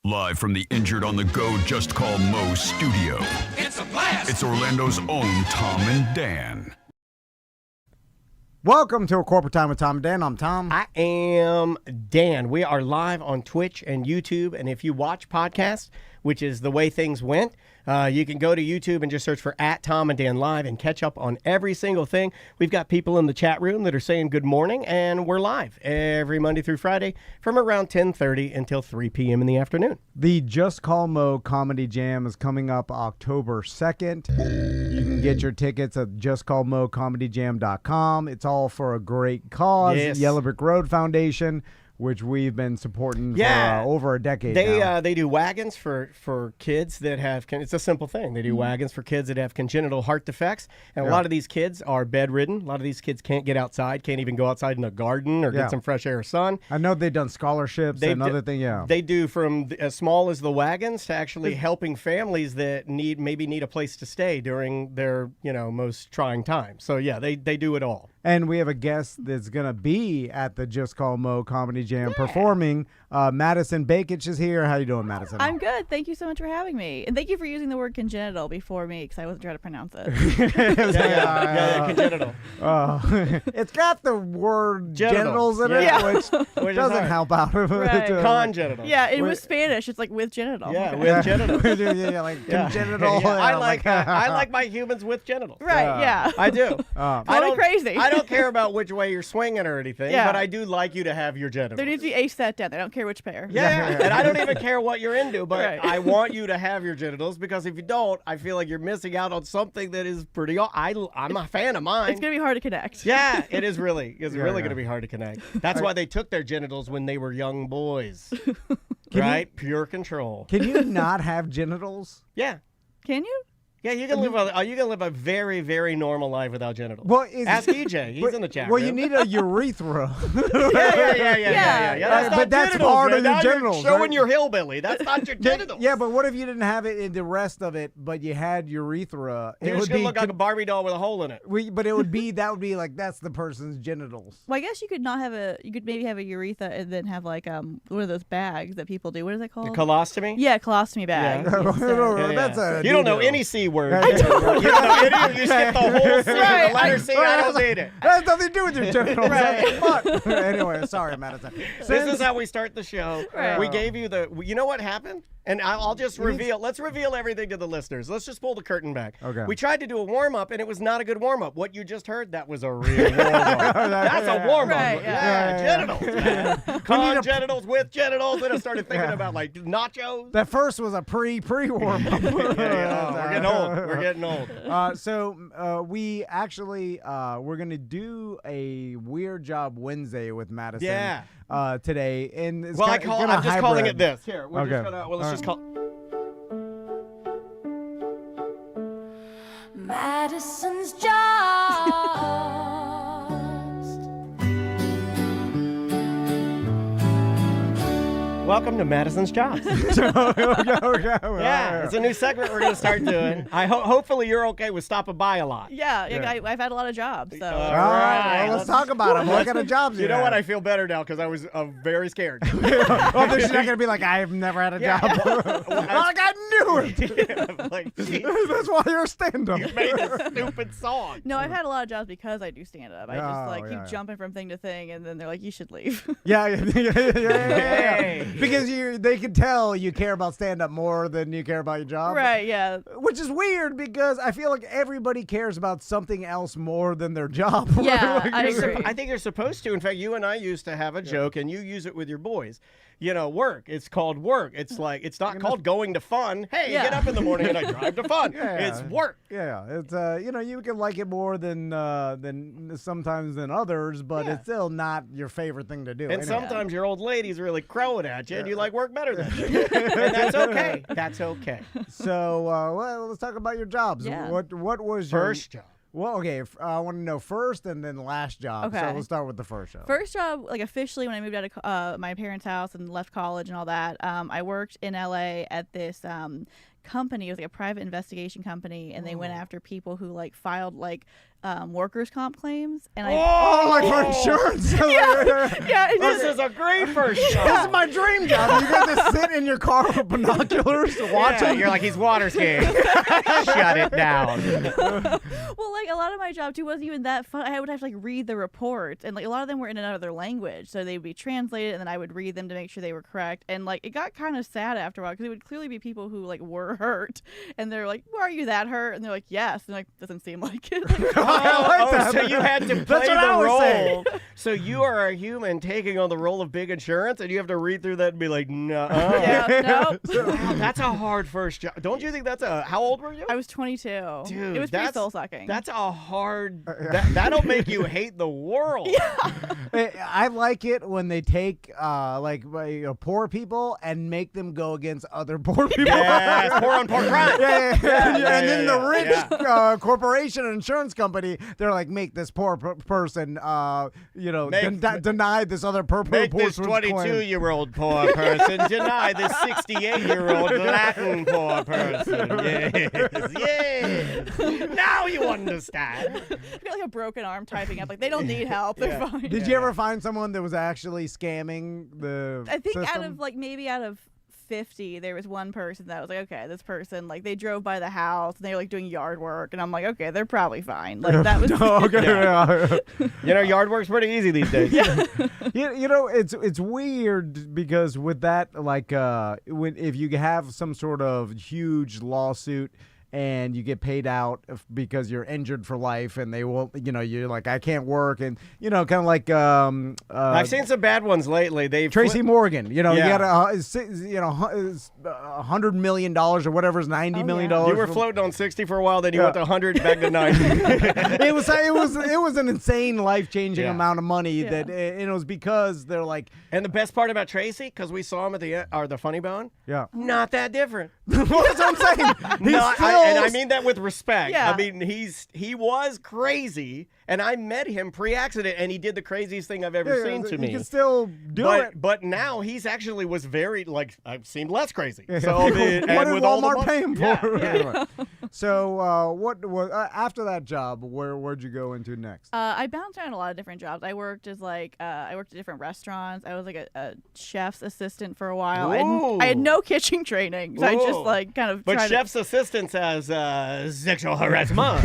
Live from the Injured on the Go Just Call Mo studio. It's a blast! It's Orlando's own Tom and Dan. Welcome to A Corporate Time with Tom and Dan. I'm Tom. I am Dan. We are live on Twitch and YouTube, and if you watch podcasts, which is the way things went, you can go to YouTube and just search for @Tom and Dan Live and catch up on every single thing. We've got people in the chat room that are saying good morning, and we're live every Monday through Friday from around 10:30 until 3 p.m. in the afternoon. The Just Call Mo Comedy Jam is coming up October 2nd. You can get your tickets at justcallmocomedyjam.com. It's all for a great cause, Yes. Yellow Brick Road Foundation, which we've been supporting for over a decade now. They do wagons for kids that have, it's a simple thing. They do wagons for kids that have congenital heart defects. And a lot of these kids are bedridden. A lot of these kids can't get outside, can't even go outside in a garden or get some fresh air or sun. I know they've done scholarships and other things, They do from as small as the wagons to actually helping families that maybe need a place to stay during their, most trying time. So, they do it all. And we have a guest that's going to be at the Just Call Mo Comedy Jam performing. Madison Bakich is here. How you doing, Madison? I'm good. Thank you so much for having me. And thank you for using the word congenital before me because I wasn't trying to pronounce it. Congenital. It's got the word Genitals. genitals in it, which doesn't help out. Right. Congenital. Yeah, it was Spanish. It's like with genital. Yeah, Okay. with genital. Congenital. Yeah, I like my humans with genitals. Right, yeah. I do. Totally crazy. I don't care about which way you're swinging or anything, Yeah. but I do like you to have your genitals. There needs to be a set down. I don't care which pair. Yeah, and I don't even care what you're into, but Right. I want you to have your genitals because if you don't, I feel like you're missing out on something that is pretty. I'm a fan of mine. It's going to be hard to connect. Yeah, it is really. It's really yeah. going to be hard to connect. That's why they took their genitals when they were young boys. Right? Pure control. Can you not have genitals? Yeah. Can you? Yeah, you can live a very, very normal life without genitals. Well, ask EJ. He's in the chat Well, room. you need a urethra. Yeah. That's not But that's genitals, part man. of your Now you're genitals, showing right? your hillbilly. That's not your genitals. Yeah, but what if you didn't have it in the rest of it, but you had urethra? You're just gonna look like a Barbie doll with a hole in it. But it would be like that's the person's genitals. Well, I guess you could not have you could maybe have a urethra and then have like one of those bags that people do. What is that called? A colostomy? Yeah, colostomy bag. Yeah. That's You don't know any C word. You don't know any. You skip the whole C. Right. The letter C. I don't need it. That has nothing to do with your genitals. Right. But anyway, sorry, Madison. This is how we start the show. Right. We gave you you know what happened? And I'll just reveal. Let's reveal everything to the listeners. Let's just pull the curtain back. Okay. We tried to do a warm-up, and it was not a good warm-up. What you just heard, that was a real warm-up. That's a warm-up. Right, Genitals, man. Congenitals with genitals. Then I started thinking about, like, nachos. That first was a pre-warm up. We're getting old. We're getting old. So we actually we're gonna do a Weird Job Wednesday with Madison. Today, and it's I'm just calling it this. Here, we're Okay. just gonna. Well, let's just call. Madison's Job. Welcome to Madison's Jobs. Yeah, it's a new segment we're gonna start doing. Hopefully you're okay with stopping by a lot. Yeah. I've had a lot of jobs. So. All All right, right, let's talk about them. What kind of jobs You know what? I feel better now because I was very scared. Oh, she's not gonna be like, I've never had a job. Like I knew it. Like, geez, That's why you're a stand-up. you made a stupid song. No, I've had a lot of jobs because I do stand up. I just Oh, keep yeah. jumping from thing to thing, and then they're like, "You should leave." Yeah. Hey. Because they can tell you care about stand-up more than you care about your job. Right? Yeah. Which is weird because I feel like everybody cares about something else more than their job. Yeah, Like, I agree. I think you're supposed to. In fact, you and I used to have a joke, and you use it with your boys. Work. It's called work. It's like it's not called going to fun. Hey, Yeah. get up in the morning and I drive to fun. Yeah. It's work. Yeah, it's you can like it more than sometimes than others, but it's still not your favorite thing to do. And anyway. sometimes your old lady's really crowing at you, and you like work better than she. And that's okay. That's okay. So, let's talk about your jobs. Yeah. What was your First job. Well, okay, I want to know first and then last job. So Okay. we'll start with the first job. First job, like officially, when I moved out of my parents' house and left college and all that, I worked in LA at this company. It was like a private investigation company, and they went after people who like filed like workers' comp claims, and like for insurance. yeah, it This just- is a great first This is job. my dream job. You guys just sit in your car with binoculars watching. Yeah, you're like, he's water skiing. Shut it down. well, like a lot of my job too wasn't even that fun. I would have to like read the reports, and like a lot of them were in another language, so they would be translated, and then I would read them to make sure they were correct. And like it got kind of sad after a while because it would clearly be people who like were hurt, and they're like, "Why are you that hurt?" And they're like, "Yes," and like doesn't seem like it. So you had to play what I the was role. saying. So you are a human taking on the role of big insurance, and you have to read through that and be like, no. Yeah, nope. Wow, that's a hard first job. Don't you think that's a? How old were you? I was 22. Dude, it was pretty soul sucking. That's a hard. That'll make you hate the world. I like it when they take poor people and make them go against other poor people. Yes, poor on poor crime. And then the rich yeah. corporation and insurance company, they're like, make this poor person, deny this other poor Make this person's claim. 22-year-old poor person deny this 68-year-old Latin poor person. Yes. Now you understand. I've got like a broken arm typing up. Like they don't need help. They're fine. Did you ever find someone that was actually scamming the I think system? out of 50, there was one person that was like, okay, this person, like they drove by the house and they were like doing yard work, and I'm like, okay, they're probably fine. Like that was You know, yard work's pretty easy these days. It's weird because with that, like, if you have some sort of huge lawsuit and you get paid out because you're injured for life, and they won't, you're like, I can't work, and kind of like I've seen some bad ones lately. They've Tracy Morgan, you Yeah. got $100 million or whatever is $90 million. You were floating on 60 for a while, then you went to 100, back to 90. It was an insane, life-changing amount of money that, and it was because they're like, And the best part about Tracy, because we saw him at the Funny Bone, not that different. That's what I'm saying. And I mean that with respect. Yeah. I mean, he was crazy, and I met him pre-accident, and he did the craziest thing I've ever seen to me. You can still do it. But now he's actually was very, like, I've seen less crazy. Yeah. So what did Walmart pay him for? Yeah. So what was after that job? Where'd you go into next? I bounced around a lot of different jobs. I worked as I worked at different restaurants. I was like a chef's assistant for a while. I had no kitchen training, so I just like kind of. But tried chef's assistants as sexual harassment.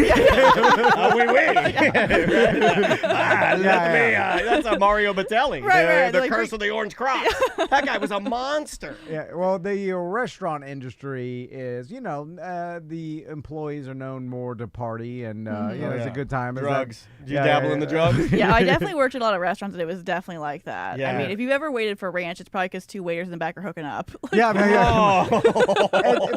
That's a Mario Battelli. Right, The like, Curse of the Orange Cross. That guy was a monster. Yeah, well, the restaurant industry is, the employees are known more to party and it's a good time. Drugs. Did you dabble in the drugs? Yeah, I definitely worked at a lot of restaurants, and it was definitely like that. Yeah. I mean, if you've ever waited for ranch, it's probably because two waiters in the back are hooking up. Yeah, and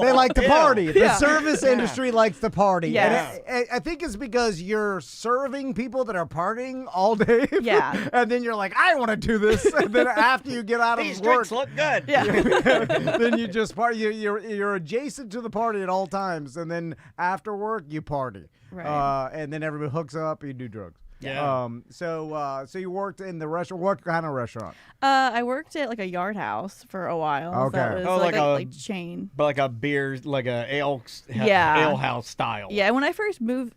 they like to party. The Yeah. service industry likes to party. Yes. And I think it's because you're serving people that are partying all day. Yeah. And then you're like, I want to do this. And then after you get out of These work, drinks look good. Yeah. then you just party. You're adjacent to the party at all times. And then after work, you party. Right. And then everybody hooks up. You do drugs. Yeah. So you worked in the restaurant. What kind of restaurant? I worked at like a Yard House for a while. Okay. That was like a chain. But like a beer, like a ale house style. Yeah, when I first moved,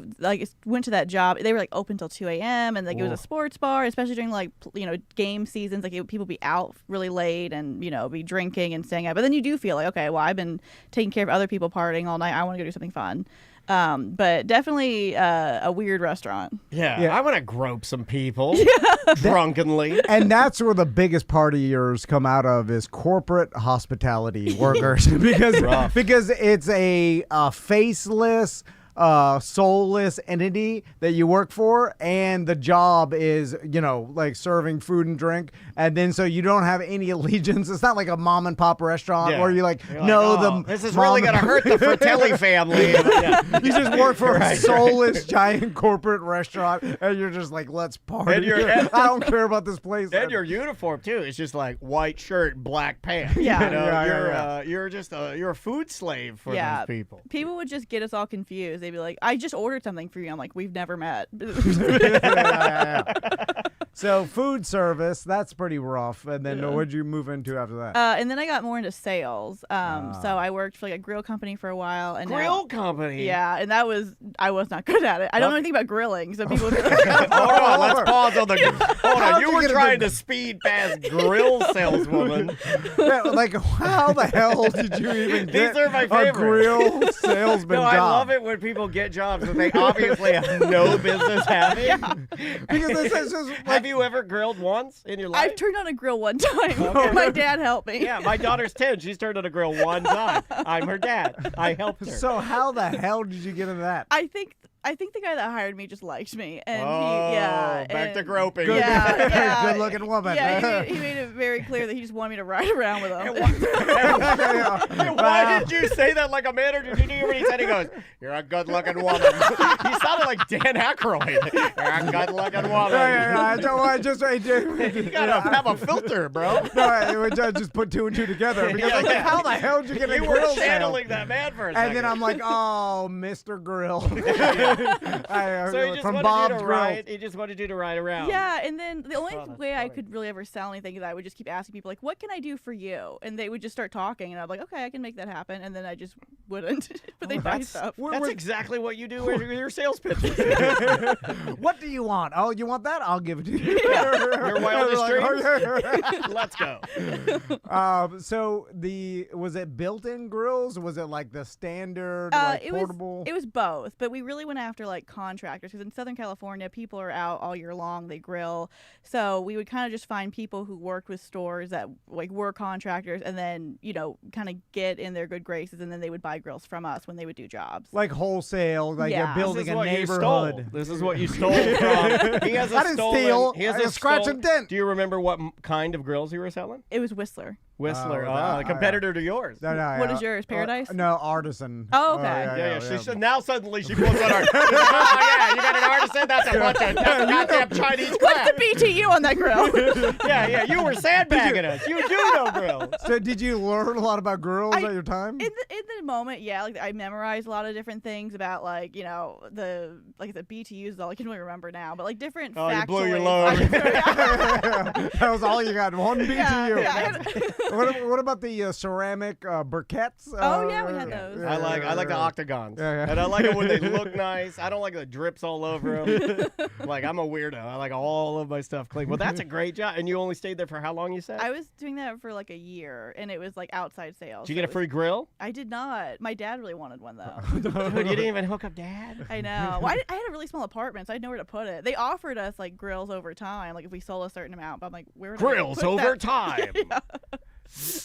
went to that job, they were like open till 2 a.m. and like it was a sports bar, especially during like game seasons. Like people be out really late and be drinking and staying out. But then you do feel like, okay, well, I've been taking care of other people partying all night. I want to go do something fun. But definitely a weird restaurant. Yeah. I want to grope some people drunkenly. And that's where the biggest partiers come out of is corporate hospitality workers because it's a faceless, soulless entity that you work for, and the job is like serving food and drink, and then so you don't have any allegiance. It's not like a mom and pop restaurant where you're this is really gonna hurt the Fratelli family. You just work for a soulless giant corporate restaurant, and you're just like, let's party. I don't care about this place. And your uniform too. It's just like white shirt, black pants. Yeah. You're just you're a food slave for those people. People would just get us all confused. They'd be like, I just ordered something for you. I'm like, we've never met. So food service, that's pretty rough. And then what'd you move into after that? And then I got more into sales. So I worked for like a grill company for a while. And Company? Yeah, and I was not good at it. I don't know anything about grilling, so people. Hold on, let's pause on the. Hold on, you were trying to speed past grill saleswoman. Yeah, like, how the hell did you even get These are my a favorite. grill salesman No, job? I love it when people get jobs that they obviously have no business having. Because it's just like, Have you ever grilled once in your life? I've turned on a grill one time. My dad helped me. Yeah, my daughter's 10. She's turned on a grill one time. I'm her dad. I helped her. so how the hell did you get into that? I think the guy that hired me just liked me, and back to groping. Yeah, Good looking woman. Yeah, he made it very clear that he just wanted me to ride around with him. Why did you say that like a man, or did you hear what he said? He goes, "You're a good-looking woman." He sounded like Dan Aykroyd. You're a good-looking woman. I just You gotta have a filter, bro. I just put two and two together because I was like, how the hell did you get a You were grill sale? channeling that man for a second. And then I'm like, oh, Mr. Grill. So he just from wanted Bob's you to Grill. ride. He just wanted you to ride around. Yeah, and then the only that's way I funny. could really ever sell anything is I would just keep asking people, like, what can I do for you? And they would just start talking, and I'm like, okay, I can make that happen. And then I just wouldn't. But they'd buy stuff. That's exactly what you do with your sales pitches. What do you want? Oh, you want that? I'll give it to you. Your wildest Like, dreams? oh, yeah. Let's go. So was it built-in grills? Or was it like the standard like portable? It was both, but we really went after like contractors because in Southern California, people are out all year long. They grill, so we would kind of just find people who worked with stores that like were contractors, and then kind of get in their good graces, and then they would buy grills from us when they would do jobs. Like wholesale, like Yeah. you're building This is a what neighborhood. You stole. This is what you stole from. He has a I didn't stolen. steal. He has I a just scratch stolen- and dent. Do you remember what kind of grills you were selling? It was Whistler. Whistler. Oh, A competitor to yours. What is yours, Paradise? No, Artisan. Oh, okay. Yeah. Now suddenly she pulls out our. Oh yeah, you got an artisan. That's a bunch of goddamn Chinese What's crap. the BTU on that grill? Yeah. You were sandbagging us. You do know grills. So did you learn a lot about grills at your time? In the moment, yeah, like I memorized a lot of different things about like the BTUs is all I can really remember now, but like different. Oh, you factoids. blew your load. That was all you got. One BTU. Yeah. What about the ceramic briquettes? Oh yeah, we had those. I like the octagons, Yeah. and I like it when they look nice. I don't like the drips all over them. Like I'm a weirdo. I like all of my stuff clean. Well, that's a great job. And you only stayed there for how long? You said? I was doing that for like a year, and it was like outside sales. Did you get a free grill? I did not. My dad really wanted one though. Dude, you didn't even hook up Dad. I know. Well, I had a really small apartment, so I had nowhere to put it. They offered us like grills over time, like if we sold a certain amount. But I'm like, where would I Grills put over that? time.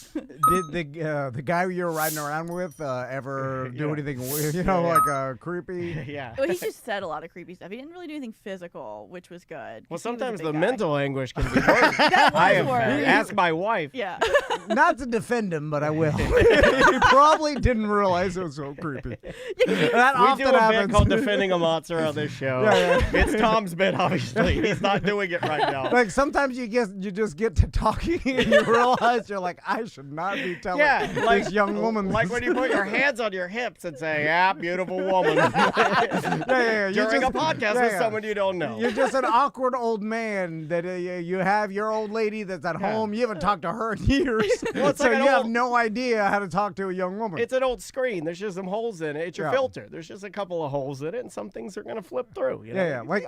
Did the guy you were riding around with ever do anything weird, like creepy? Yeah. Well, he just said a lot of creepy stuff. He didn't really do anything physical, which was good. 'cause Well, he was a sometimes big the guy. mental anguish can be worse. That was I have worse. asked my wife. Yeah. Not to defend him, but I will. He probably didn't realize it was so creepy. That We often do a happens. bit called Defending a Monster on this show. Yeah. It's Tom's bit, obviously. He's not doing it right now. Like sometimes you just get to talking and you realize you're like, I should not be telling this young woman. Like this. when you put your hands on your hips and say, "Yeah, beautiful woman," Yeah. You during just- a podcast yeah, with yeah. someone you don't know. You're just an awkward old man that you have your old lady that's at home. You haven't talked to her in years. Well, it's so like an you have old- no idea how to talk to a young woman. It's an old screen. There's just some holes in it. It's your Yeah. filter. There's just a couple of holes in it, and some things are gonna flip through. You know? Yeah. Like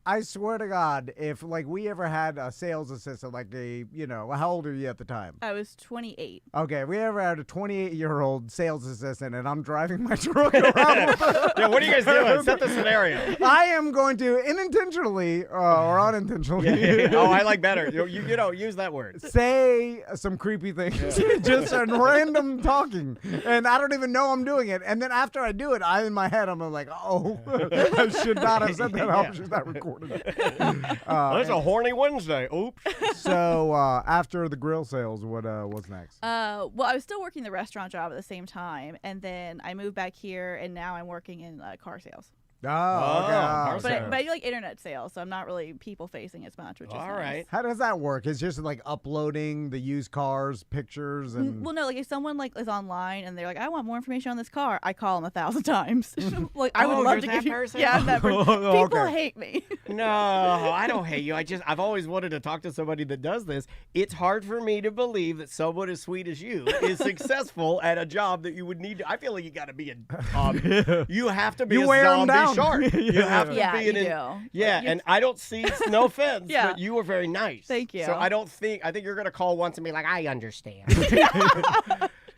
I swear to God, if like we ever had a sales assistant, like how old are you at the time? I was 28. Okay, if we ever had a 28-year-old sales assistant and I'm driving my truck around with her, Yeah. What are you guys doing? Set the scenario. I am going to unintentionally or unintentionally Oh, I like better. You use that word. say some creepy things, just a random talking, and I don't even know I'm doing it. And then after I do it, in my head I'm like, oh, I should not have said that. I hope she's not recording it. It's a horny Wednesday. Oops. So after the grill sales, what's next? Well, I was still working the restaurant job at the same time, and then I moved back here, and now I'm working in car sales. Oh, car okay. But I do like internet sales, so I'm not really people facing as much, which is All nice. right. How does that work? It's just like uploading the used cars, pictures, and Well, no, like if someone like is online and they're like, I want more information on this car, I call them 1,000 times. Like I would Oh, love you're to that give you. person? Yeah, I'm that person. Oh, People okay. hate me. No, I don't hate you. I've always wanted to talk to somebody that does this. It's hard for me to believe that someone as sweet as you is successful at a job that you would need to. I feel like you got to be a you have to be You a wear 'em zombie down. shark. You have to Yeah, be you an do. Yeah, You- and I don't see no offense, Yeah. but you were very nice. Thank you. So I think you're gonna call once and be like, I understand.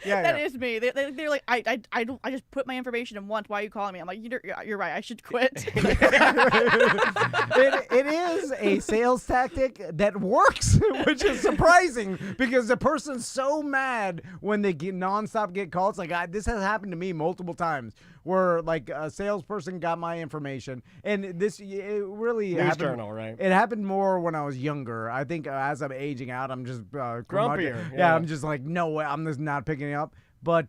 yeah, That yeah. is me. They're like, I just put my information in once. Why are you calling me? I'm like, you're right. I should quit. It is a sales tactic that works, which is surprising because the person's so mad when they nonstop get calls. Like this has happened to me multiple times, where like a salesperson got my information, and it really News happened. Journal, right? It happened more when I was younger. I think as I'm aging out, I'm just Grumpier, Yeah, yeah. I'm just like, no way, I'm just not picking it up. But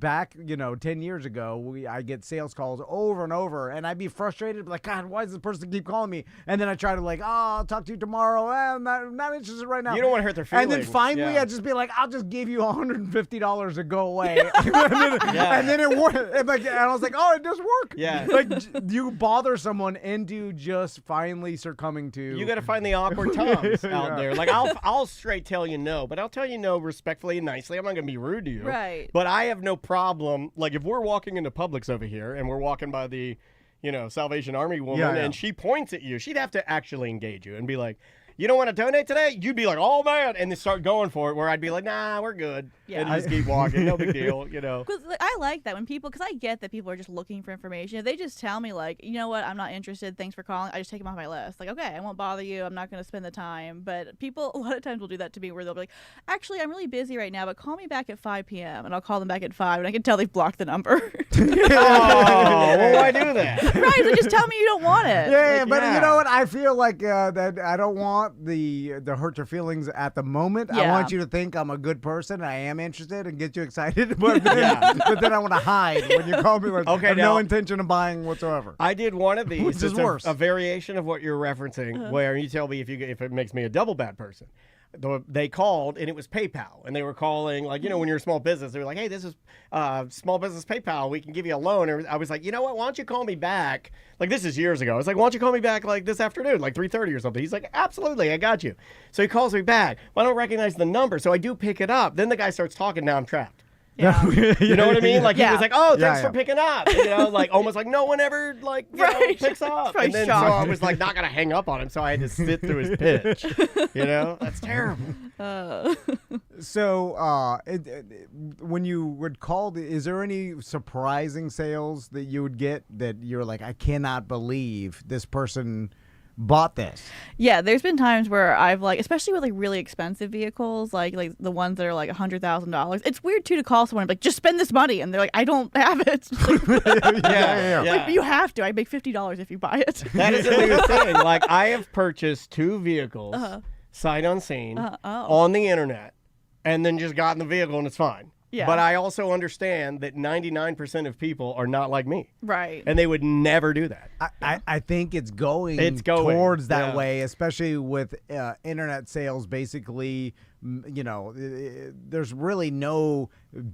back, 10 years ago, I get sales calls over and over, and I'd be frustrated, like, God, why does this person keep calling me? And then I try to I'll talk to you tomorrow. I'm not interested right now. You don't want to hurt their And then feelings. finally, Yeah. I'd just be like, I'll just give you $150 to go away. and then it worked. And I was like, oh, it does work. Yeah. Like, you bother someone into just finally succumbing to. You got to find the awkward toms out Yeah. there. Like I'll straight tell you no, but I'll tell you no respectfully and nicely. I'm not going to be rude to you. Right. But I have no problem. Like if we're walking into Publix over here and we're walking by the, Salvation Army woman Yeah, yeah. and she points at you, she'd have to actually engage you and be like, you don't want to donate today? You'd be like, oh man, and then start going for it. Where I'd be like, nah, we're good. Yeah. And just keep walking, no big deal. Because I like that when people, because I get that people are just looking for information. If they just tell me like, you know what, I'm not interested, thanks for calling, I just take them off my list. Like, okay, I won't bother you, I'm not going to spend the time. But people a lot of times will do that to me where they'll be like, actually, I'm really busy right now, but call me back at 5 p.m. And I'll call them back at 5 and I can tell they've blocked the number. Oh, why do that? Right, so just tell me you don't want it. Yeah, but yeah. you know what? I feel like that I don't want the hurt your feelings at the moment. I Yeah. want you to think I'm a good person. I am interested and get you excited, but then I want to hide when you call me. Like, Okay, I have now- no intention of buying whatsoever. I did one of these. Which is It's worse. a variation of what you're referencing, where you tell me if it makes me a double bad person. They called and it was PayPal, and they were calling when you're a small business, they were like, "Hey, this is small business PayPal. We can give you a loan." And I was like, "You know what? Why don't you call me back?" Like this is years ago. I was like, "Why don't you call me back like this afternoon, like 3:30 or something?" He's like, "Absolutely, I got you." So he calls me back. Well, I don't recognize the number, so I do pick it up. Then the guy starts talking. Now I'm trapped. Yeah. You know what I mean? Like he Yeah. was like, "Oh, Yeah, thanks yeah. for picking up." Like almost like no one ever Right. picks up. Probably And then so shocked. I was like not gonna hang up on him, so I had to sit through his pitch. That's terrible. So, when you would call, is there any surprising sales that you would get that you're like, I cannot believe this person bought this? Yeah, there's been times where I've especially with really expensive vehicles, like the ones that are like $100,000. It's weird too to call someone and be like, just spend this money, and they're like, I don't have it. Yeah. Like, you have to. I make $50 if you buy it. That is a new thing. Like I have purchased 2 vehicles sight unseen on the internet, and then just got in the vehicle and it's fine. Yeah. But I also understand that 99% of people are not like me, Right. and they would never do that. I think it's going yeah. towards that way, especially with internet sales. Basically, there's really no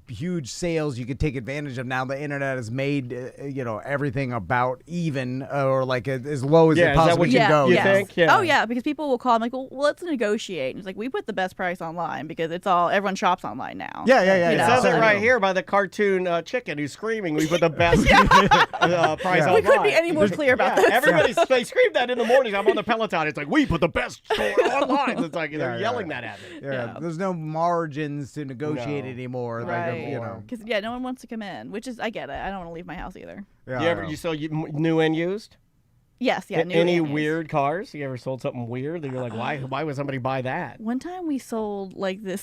huge sales you could take advantage of now. The internet has made everything about even or like as low as Yeah, it is that possibly what can go. you yes. think? Yeah. Oh yeah, because people will call. I'm like, well, let's negotiate. And it's like we put the best price online because everyone shops online now. Yeah. It know, says it so- right here by the cartoon chicken who's screaming. We put the best price online. We couldn't be any more clear about this. They scream that in the mornings. I'm on the Peloton. It's like, we put the best store online. It's like they're yelling that at me. Yeah, there's no margins to negotiate No. anymore. Right. Like, Because no one wants to come in, which is I get it. I don't want to leave my house either. yeah, You sell new and used? Yes, yeah. new Any and used. weird cars? You ever sold something weird that you're like, why would somebody buy that? One time we sold this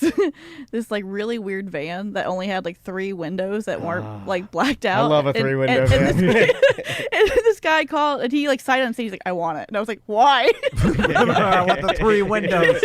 this really weird van that only had 3 windows that weren't blacked out. love a 3-window van. And this guy called and he sight unseen. He's like, I want it, and I was like, why? I want the 3 windows.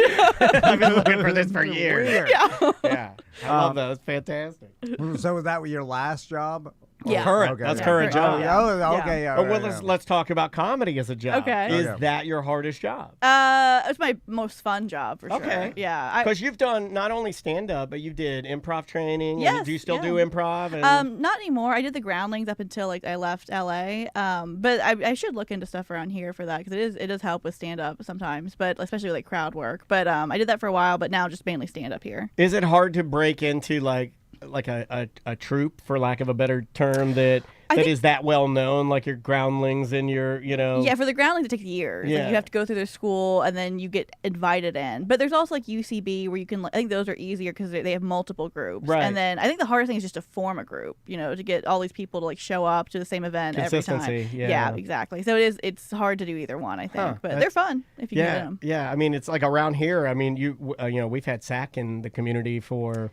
I've been looking for this for years. Weird. Yeah. Yeah. I love that. That's fantastic. So was that your last job? Yeah. Current. Okay, That's yeah. current job. Yeah. Okay, yeah. But well, yeah. let's talk about comedy as a job. Okay. Is Okay. that your hardest job? It's my most fun job for sure. Okay. Yeah. Because you've done not only stand-up, but you did improv training. Yes, And do you still yeah. do improv? And, Not anymore. I did the Groundlings up until like I left LA. But I should look into stuff around here for that because it does help with stand up sometimes, but especially like crowd work. But I did that for a while, but now just mainly stand up here. is it hard to break into like a troupe, for lack of a better term, that think- is that well known, like your Groundlings and your, Yeah, for the Groundlings it takes years. Yeah. Like, you have to go through their school and then you get invited in. But there's also like UCB where you can. I think those are easier because they have multiple groups. Right. And then I think the hardest thing is just to form a group. To get all these people to like show up to the same event every time. Consistency, yeah. exactly. So it's hard to do either one. I think, Huh, but that's- they're fun if you get Yeah, them. yeah. I mean, it's like around here. I mean, we've had SAC in the community for,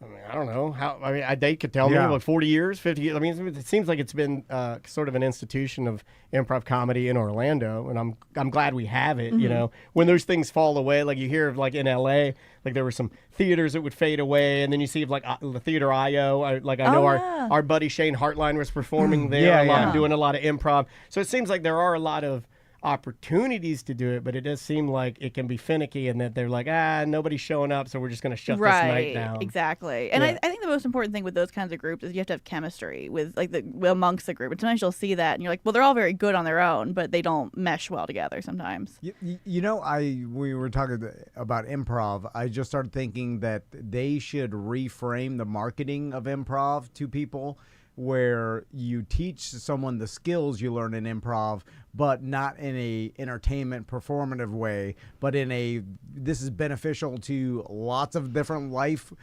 I mean, I don't know how. I mean, they could tell me Yeah. like 40 years, 50 years. I mean, it seems like it's been sort of an institution of improv comedy in Orlando, and I'm glad we have it. Mm-hmm. When those things fall away, like you hear of like in LA, like there were some theaters that would fade away, and then you see of like the Theater IO. I know yeah. our buddy Shane Hartline was performing there Yeah, a lot, yeah. doing a lot of improv. So it seems like there are a lot of opportunities to do it, but it does seem like it can be finicky, and that they're like, nobody's showing up, so we're just going to shut this night down. Exactly. And Yeah. I think the most important thing with those kinds of groups is you have to have chemistry with like amongst the group. And sometimes you'll see that and you're like, well, they're all very good on their own, but they don't mesh well together sometimes. We were talking about improv. I just started thinking that they should reframe the marketing of improv to people, where you teach someone the skills you learn in improv, but not in a entertainment performative way, but in a, this is beneficial to lots of different life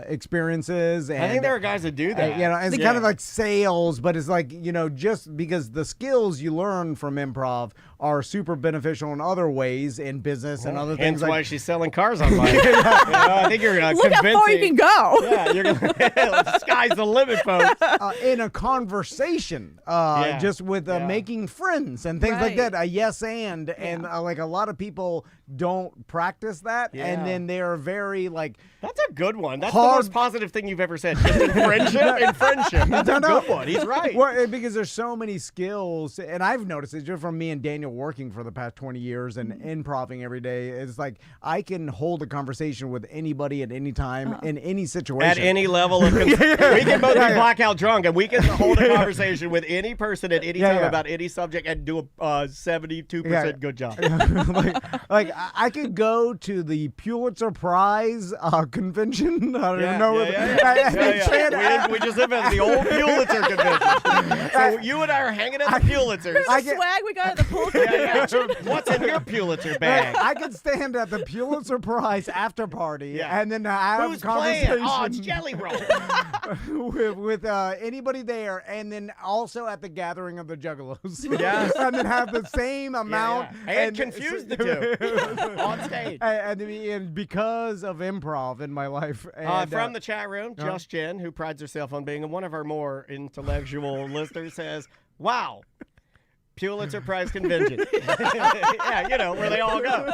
experiences. And I think there are guys that do that. it's kind of like sales, but it's like, just because the skills you learn from improv are super beneficial in other ways in business and other Hence things. why Like, she's selling cars online. I think you're Look convincing. how far you can go. Yeah, you're gonna. Sky's the limit, folks. in a conversation, just with making friends and things like Right. that, a yes and like a lot of people don't practice that, Yeah. and then they're very like That's a good one. That's Hard- the most positive thing you've ever said. Just in friendship. In friendship. That's a No. good one. He's right. Well, because there's so many skills, and I've noticed it just from me and Daniel working for the past 20 years and improving every day. It's like I can hold a conversation with anybody at any time in any situation. At any level of we can both be blackout drunk, and we can hold a conversation with any person at any time about any subject and do a 72% good job. like I could go to the Pulitzer Prize convention. I don't even know. We just invented the old Pulitzer convention. So you and I are hanging at the Pulitzers. I The get- swag we got at the Pulitzer. What's in your Pulitzer bag? I could stand at the Pulitzer Prize after party and then have Who's conversation playing? Oh, it's Jelly Roll. with anybody there, and then also at the gathering of the Juggalos. Yes. And then have the same amount. And confuse the two on stage. And because of improv in my life. And, From the chat room, Just Jen, who prides herself on being one of our more intellectual listeners, says, wow. Pulitzer Prize convention. Yeah, where they all go.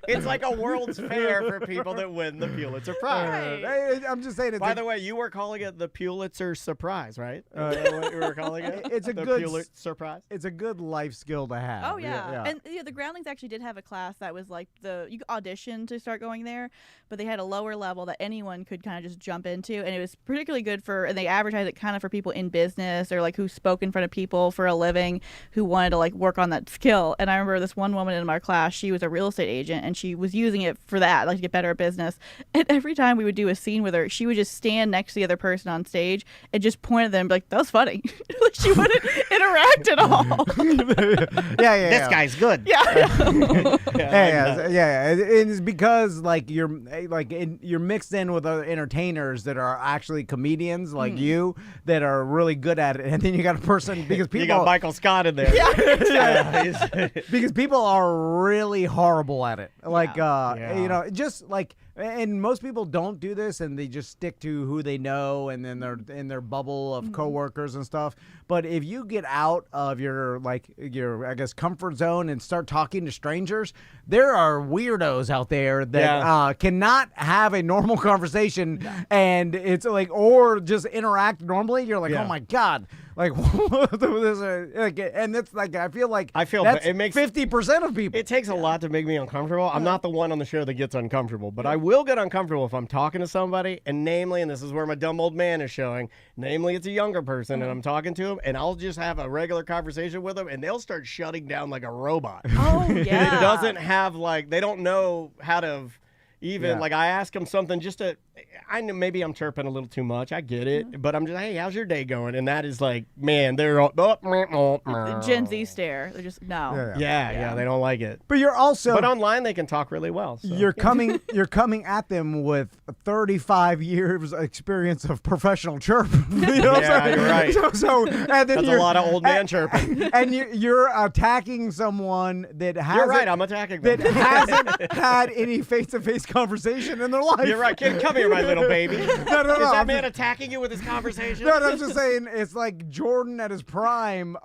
It's like a World's Fair for people that win the Pulitzer Prize. I'm just saying. By the way, you were calling it the Pulitzer Surprise, right? Is that what you were calling it? It's a the good Pulitzer Prize. It's a good life skill to have. Oh yeah. And the Groundlings actually did have a class that was like you could audition to start going there, but they had a lower level that anyone could kind of just jump into, and it was particularly good and they advertised it kind of for people in business or like who spoke in front of people for a living who wanted to like work on that skill. And I remember this one woman in our class, she was a real estate agent and she was using it for that, like to get better at business. And every time we would do a scene with her, she would just stand next to the other person on stage and just point at them and be like, that was funny. Like she wouldn't interact at all. This guy's good. Yeah. And it's because you're mixed in with other entertainers that are actually comedians like you that are really good at it, and then you got a person because people You got Michael Scott in there. because people are really horrible at it. Just like and most people don't do this, and they just stick to who they know, and then they're in their bubble of coworkers and stuff. But if you get out of your I guess comfort zone and start talking to strangers, there are weirdos out there that cannot have a normal conversation, and it's like, or just interact normally. You're like, oh my god. Like, and it's like I feel that's it makes 50% of people. It takes a lot to make me uncomfortable. I'm not the one on the show that gets uncomfortable, but I will get uncomfortable if I'm talking to somebody, and namely, and this is where my dumb old man is showing, namely, it's a younger person, and I'm talking to him, and I'll just have a regular conversation with them, and they'll start shutting down like a robot. Oh yeah. It doesn't have they don't know how to. Even I ask them something just to, I know maybe I'm chirping a little too much. I get it, but I'm just, hey, how's your day going? And that is like, man, they're all, The Gen Z stare. They're just no. Yeah, they don't like it. But you're also, but online they can talk really well. So. You're coming at them with 35 years experience of professional chirp. You know what I'm saying? You're right. So and then that's a lot of old man chirping. And you're attacking someone that hasn't. You're right. I'm attacking them. That hasn't had any face-to-face conversation in their life. You're right. Come here, my little baby. No. Is that man attacking you with his conversation? No, I'm just saying it's like Jordan at his prime.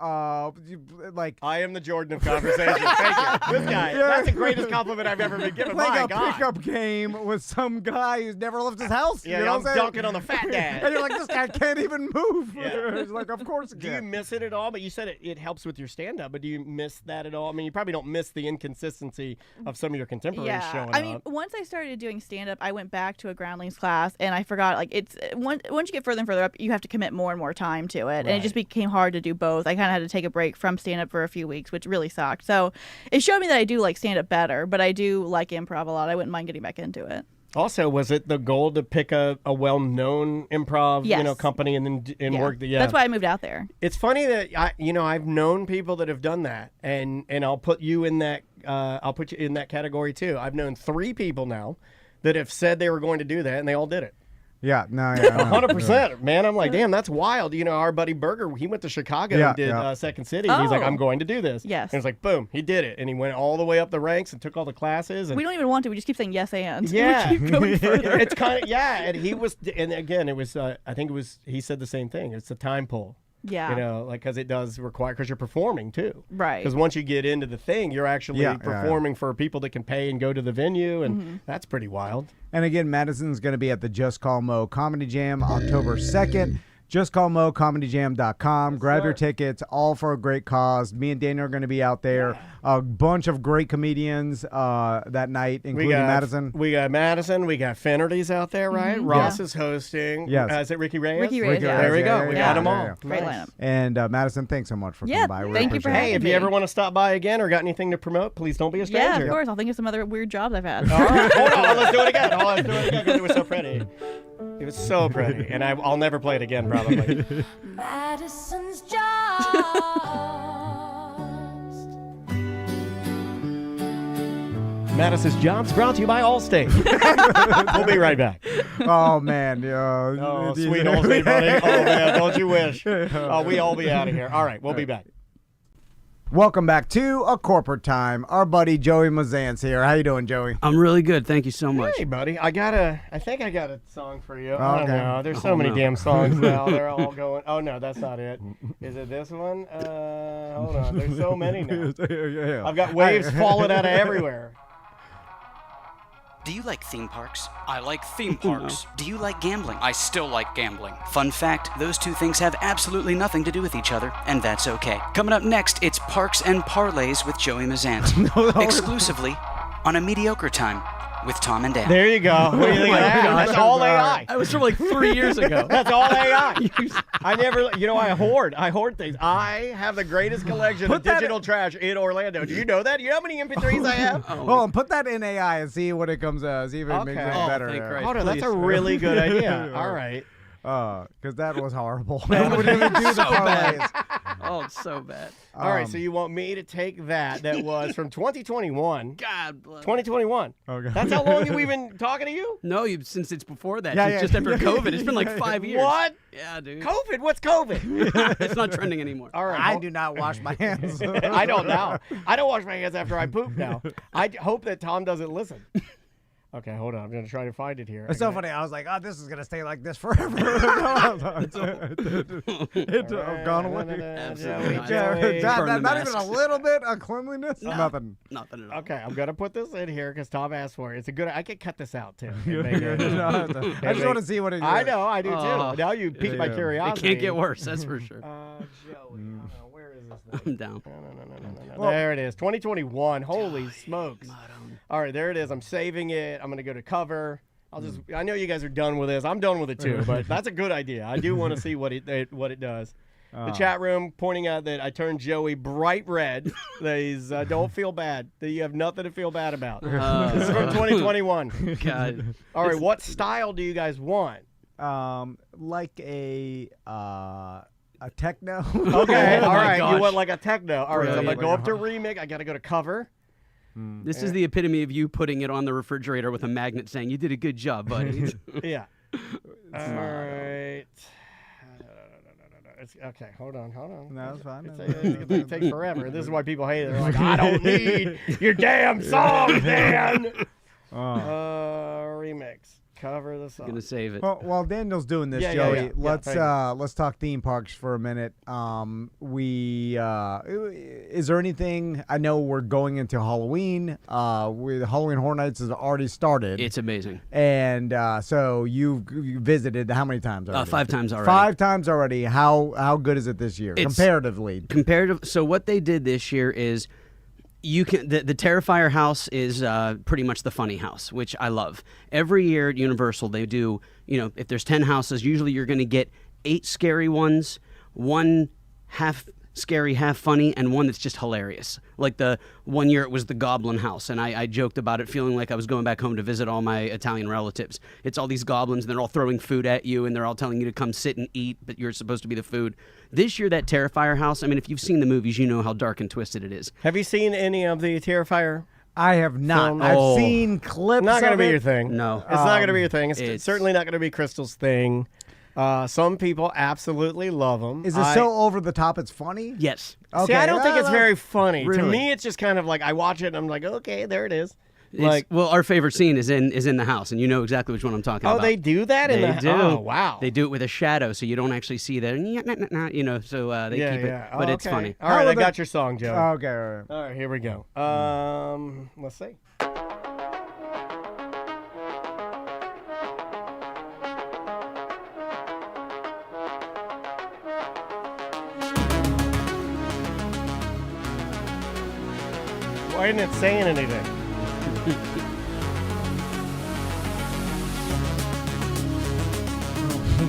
Like I am the Jordan of conversation. Thank you. This guy. Yeah. That's the greatest compliment I've ever been given. Playing a pickup game with some guy who's never left his house. Yeah, you know I'm dunking on the fat dad. And you're like, this guy can't even move. Yeah. He's like, of course he can. Do you miss it at all? But you said it helps with your stand-up, but do you miss that at all? I mean, you probably don't miss the inconsistency of some of your contemporaries showing up. I mean, once I started doing stand-up, I went back to a groundlings class, and I forgot, it's once you get further and further up, you have to commit more and more time to it, and it just became hard to do both. I kind of had to take a break from stand-up for a few weeks, which really sucked. So it showed me that I do like stand-up better, but I do like improv a lot. I wouldn't mind getting back into it. Also, was it the goal to pick a well-known improv company and then work? That's why I moved out there. It's funny that I've known people that have done that, and I'll put you in that. I'll put you in that category too. I've known 3 people now that have said they were going to do that, and they all did it. Yeah, 100%, man. I'm like, damn, that's wild. You know, our buddy Berger, he went to Chicago and did Second City. He's like, I'm going to do this. Yes. And it's like, boom, he did it, and he went all the way up the ranks and took all the classes. And we don't even want to. We just keep saying yes and. Yeah, we keep going further. It's kind of and he was, and again, it was. I think it was. He said the same thing. It's the time pull. Yeah. You know, because it does require, because you're performing too. Right. Because once you get into the thing, you're actually performing for people that can pay and go to the venue, and that's pretty wild. And again, Madison's going to be at the Just Call Mo Comedy Jam October 2nd. JustCallMoComedyJam.com. Grab your tickets, all for a great cause. Me and Daniel are going to be out there. A bunch of great comedians that night, including Madison. We got Madison. We got Finnerty's out there, right? Ross is hosting. Yes. Is it Ricky Reyes? Ricky Reyes, There we go. We got them all. Yeah. Great lineup. And Madison, thanks so much for coming by. Thank you for having me. Hey, if you ever want to stop by again or got anything to promote, please don't be a stranger. Yeah, of course. I'll think of some other weird jobs I've had. All right, hold on. Let's do it again. Let's do it again because it was so pretty. It was so pretty, and I'll never play it again, probably. Madison's just. Madison's Jobs brought to you by Allstate. We'll be right back. Oh, man. Oh, sweet Allstate money. Oh, man, don't you wish. Oh, we all be out of here. All right, we'll be back. Welcome back to A Corporate Time. Our buddy Joey Mazzant's here. How you doing, Joey? I'm really good. Thank you so much. Hey, buddy. I think I got a song for you. I don't know. There's so many damn songs now. They're all going. Oh, no, that's not it. Is it this one? Hold on. There's so many now. I've got waves falling out of everywhere. Do you like theme parks? I like theme parks. Do you like gambling? I still like gambling. Fun fact, those two things have absolutely nothing to do with each other, and that's okay. Coming up next, it's Parks and Parlays with Joey Mazzant. Exclusively on A Mediocre Time with Tom and Dan. There you go. What do you think of that? That's all AI. That was from like 3 years ago. That's all AI. I never, I hoard things. I have the greatest collection of digital trash in Orlando. Do you know that? Do you know how many MP3s I have? Well, put that in AI and see what it comes see if it makes it better. Thank Christ. Hold on, that's a really good idea. All right. Because that was horrible. I wouldn't even do the parlays. Oh, it's so bad. All right, so you want me to take that was from 2021. God bless. 2021. Okay. That's how long we've been talking to you? No, since it's before that. Yeah, just after COVID. It's been like 5 years. What? Yeah, dude. COVID? What's COVID? It's not trending anymore. All right. I do not wash my hands. I don't now. I don't wash my hands after I poop now. I hope that Tom doesn't listen. Okay, hold on. I'm going to try to find it here. It's so funny. I was like, oh, this is going to stay like this forever. It's gone away. Absolutely not. Joey. Burn the Not even a masks. little bit of cleanliness? Nothing. Nothing at all. Okay, I'm going to put this in here because Tom asked for it. It's a good. I could cut this out too. I just want to see what it is. I know, I do too. Oh. Now you piqued my Yeah. It curiosity. can't get worse, that's for sure. Joey, where is this thing? I'm down. No. Well- There it is. 2021. Holy smokes. All right, there it is. I'm saving it. I'm going to go to cover. I know you guys are done with this. I'm done with it too, but that's a good idea. I do want to see what it does. The chat room pointing out that I turned Joey bright red. That he's don't feel bad. That you have nothing to feel bad about. This is from 2021. God. All right, what style do you guys want? Like a techno. Okay, Oh all my right. You gosh. want like a techno. All right, so I'm going to Brilliant. go up to remix. I got to go to cover. This is the epitome of you putting it on the refrigerator with a magnet saying, you did a good job, buddy. Yeah. All right. Okay, hold on. No, it's fine. It takes forever. This is why people hate it. They're like, I don't need your damn song, Dan. Remix. Cover the song. Gonna save it. Well, while Daniel's doing this, Yeah, Joey, yeah. let's Thank you. let's talk theme parks for a minute. Is there anything? I know we're going into Halloween. Halloween Horror Nights has already started. It's amazing. And so you visited how many times already? 5 times already. 5 times already. How good is it this year comparatively? So what they did this year is you can the Terrifier house is pretty much the funny house, which I love. Every year at Universal they do, if there's 10 houses, usually you're going to get 8 scary ones, 1 half scary, half funny, and 1 that's just hilarious. Like the one year it was the Goblin House, and I joked about it feeling like I was going back home to visit all my Italian relatives. It's all these goblins, and they're all throwing food at you, and they're all telling you to come sit and eat, but you're supposed to be the food. This year, that Terrifier house, I mean, if you've seen the movies, you know how dark and twisted it is. Have you seen any of the Terrifier? I have not. Film? I've seen clips. Not going to of be it. your thing. No. It's not going to be your thing. It's it's- certainly not going to be Crystal's thing. Some people absolutely love them. Is it so over the top? It's funny. Yes. Okay. See, I don't think it's well, very funny. To Really? me, it's just kind of like I watch it and I'm like, okay, there it is. Well, our favorite scene is in the house, and you know exactly which one I'm talking about. Oh, they do that in They the do. Oh, wow. They do it with a shadow, so you don't actually see that. So they keep it. Oh, But it's okay. funny. All right, How I are got your song, Joe. Okay. All right. All right, here we go. Let's see. Why isn't it saying anything?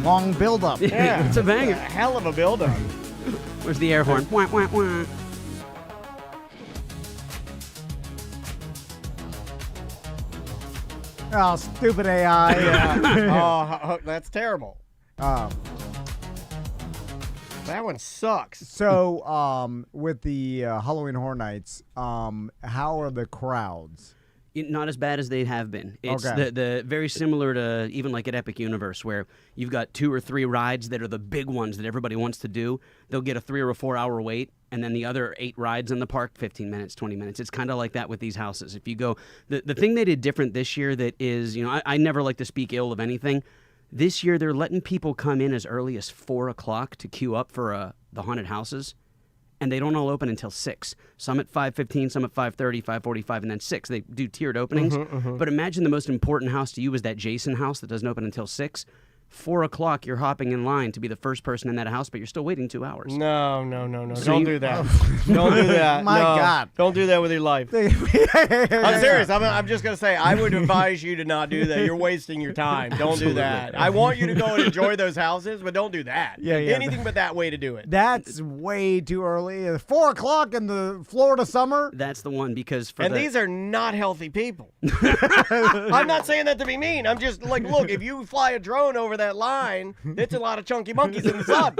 Long build up. Yeah, It's a banger. hell of a build-up. Where's the air horn? Wah, wah, wah. Oh, stupid AI. Oh, that's terrible. Uh, That one sucks. so, with the Halloween Horror Nights, how are the crowds? Not as bad as they have been. It's Okay. the very similar to even like at Epic Universe, where you've got 2 or 3 rides that are the big ones that everybody wants to do. They'll get a 3 or a 4 hour wait, and then the other 8 rides in the park, 15 minutes, 20 minutes. It's kind of like that with these houses. If you go, the thing they did different this year that is, I never like to speak ill of anything. This year they're letting people come in as early as 4 o'clock to queue up for the haunted houses. And they don't all open until 6. Some at 5:15, some at 5:30, 5:45, and then 6. They do tiered openings. But imagine the most important house to you is that Jason house that doesn't open until 6. 4 o'clock, you're hopping in line to be the first person in that house, but you're still waiting 2 hours. No. So Don't you- do that. Don't do that. My No. God. Don't do that with your life. I'm serious. I'm just going to say, I would advise you to not do that. You're wasting your time. Don't do that. I want you to go and enjoy those houses, but don't do that. Yeah. Anything but that way to do it. That's way too early. 4 o'clock in the Florida summer. That's the one because for And the, these are not healthy people. I'm not saying that to be mean. I'm just like, look, if you fly a drone over that line, it's a lot of chunky monkeys in the sun.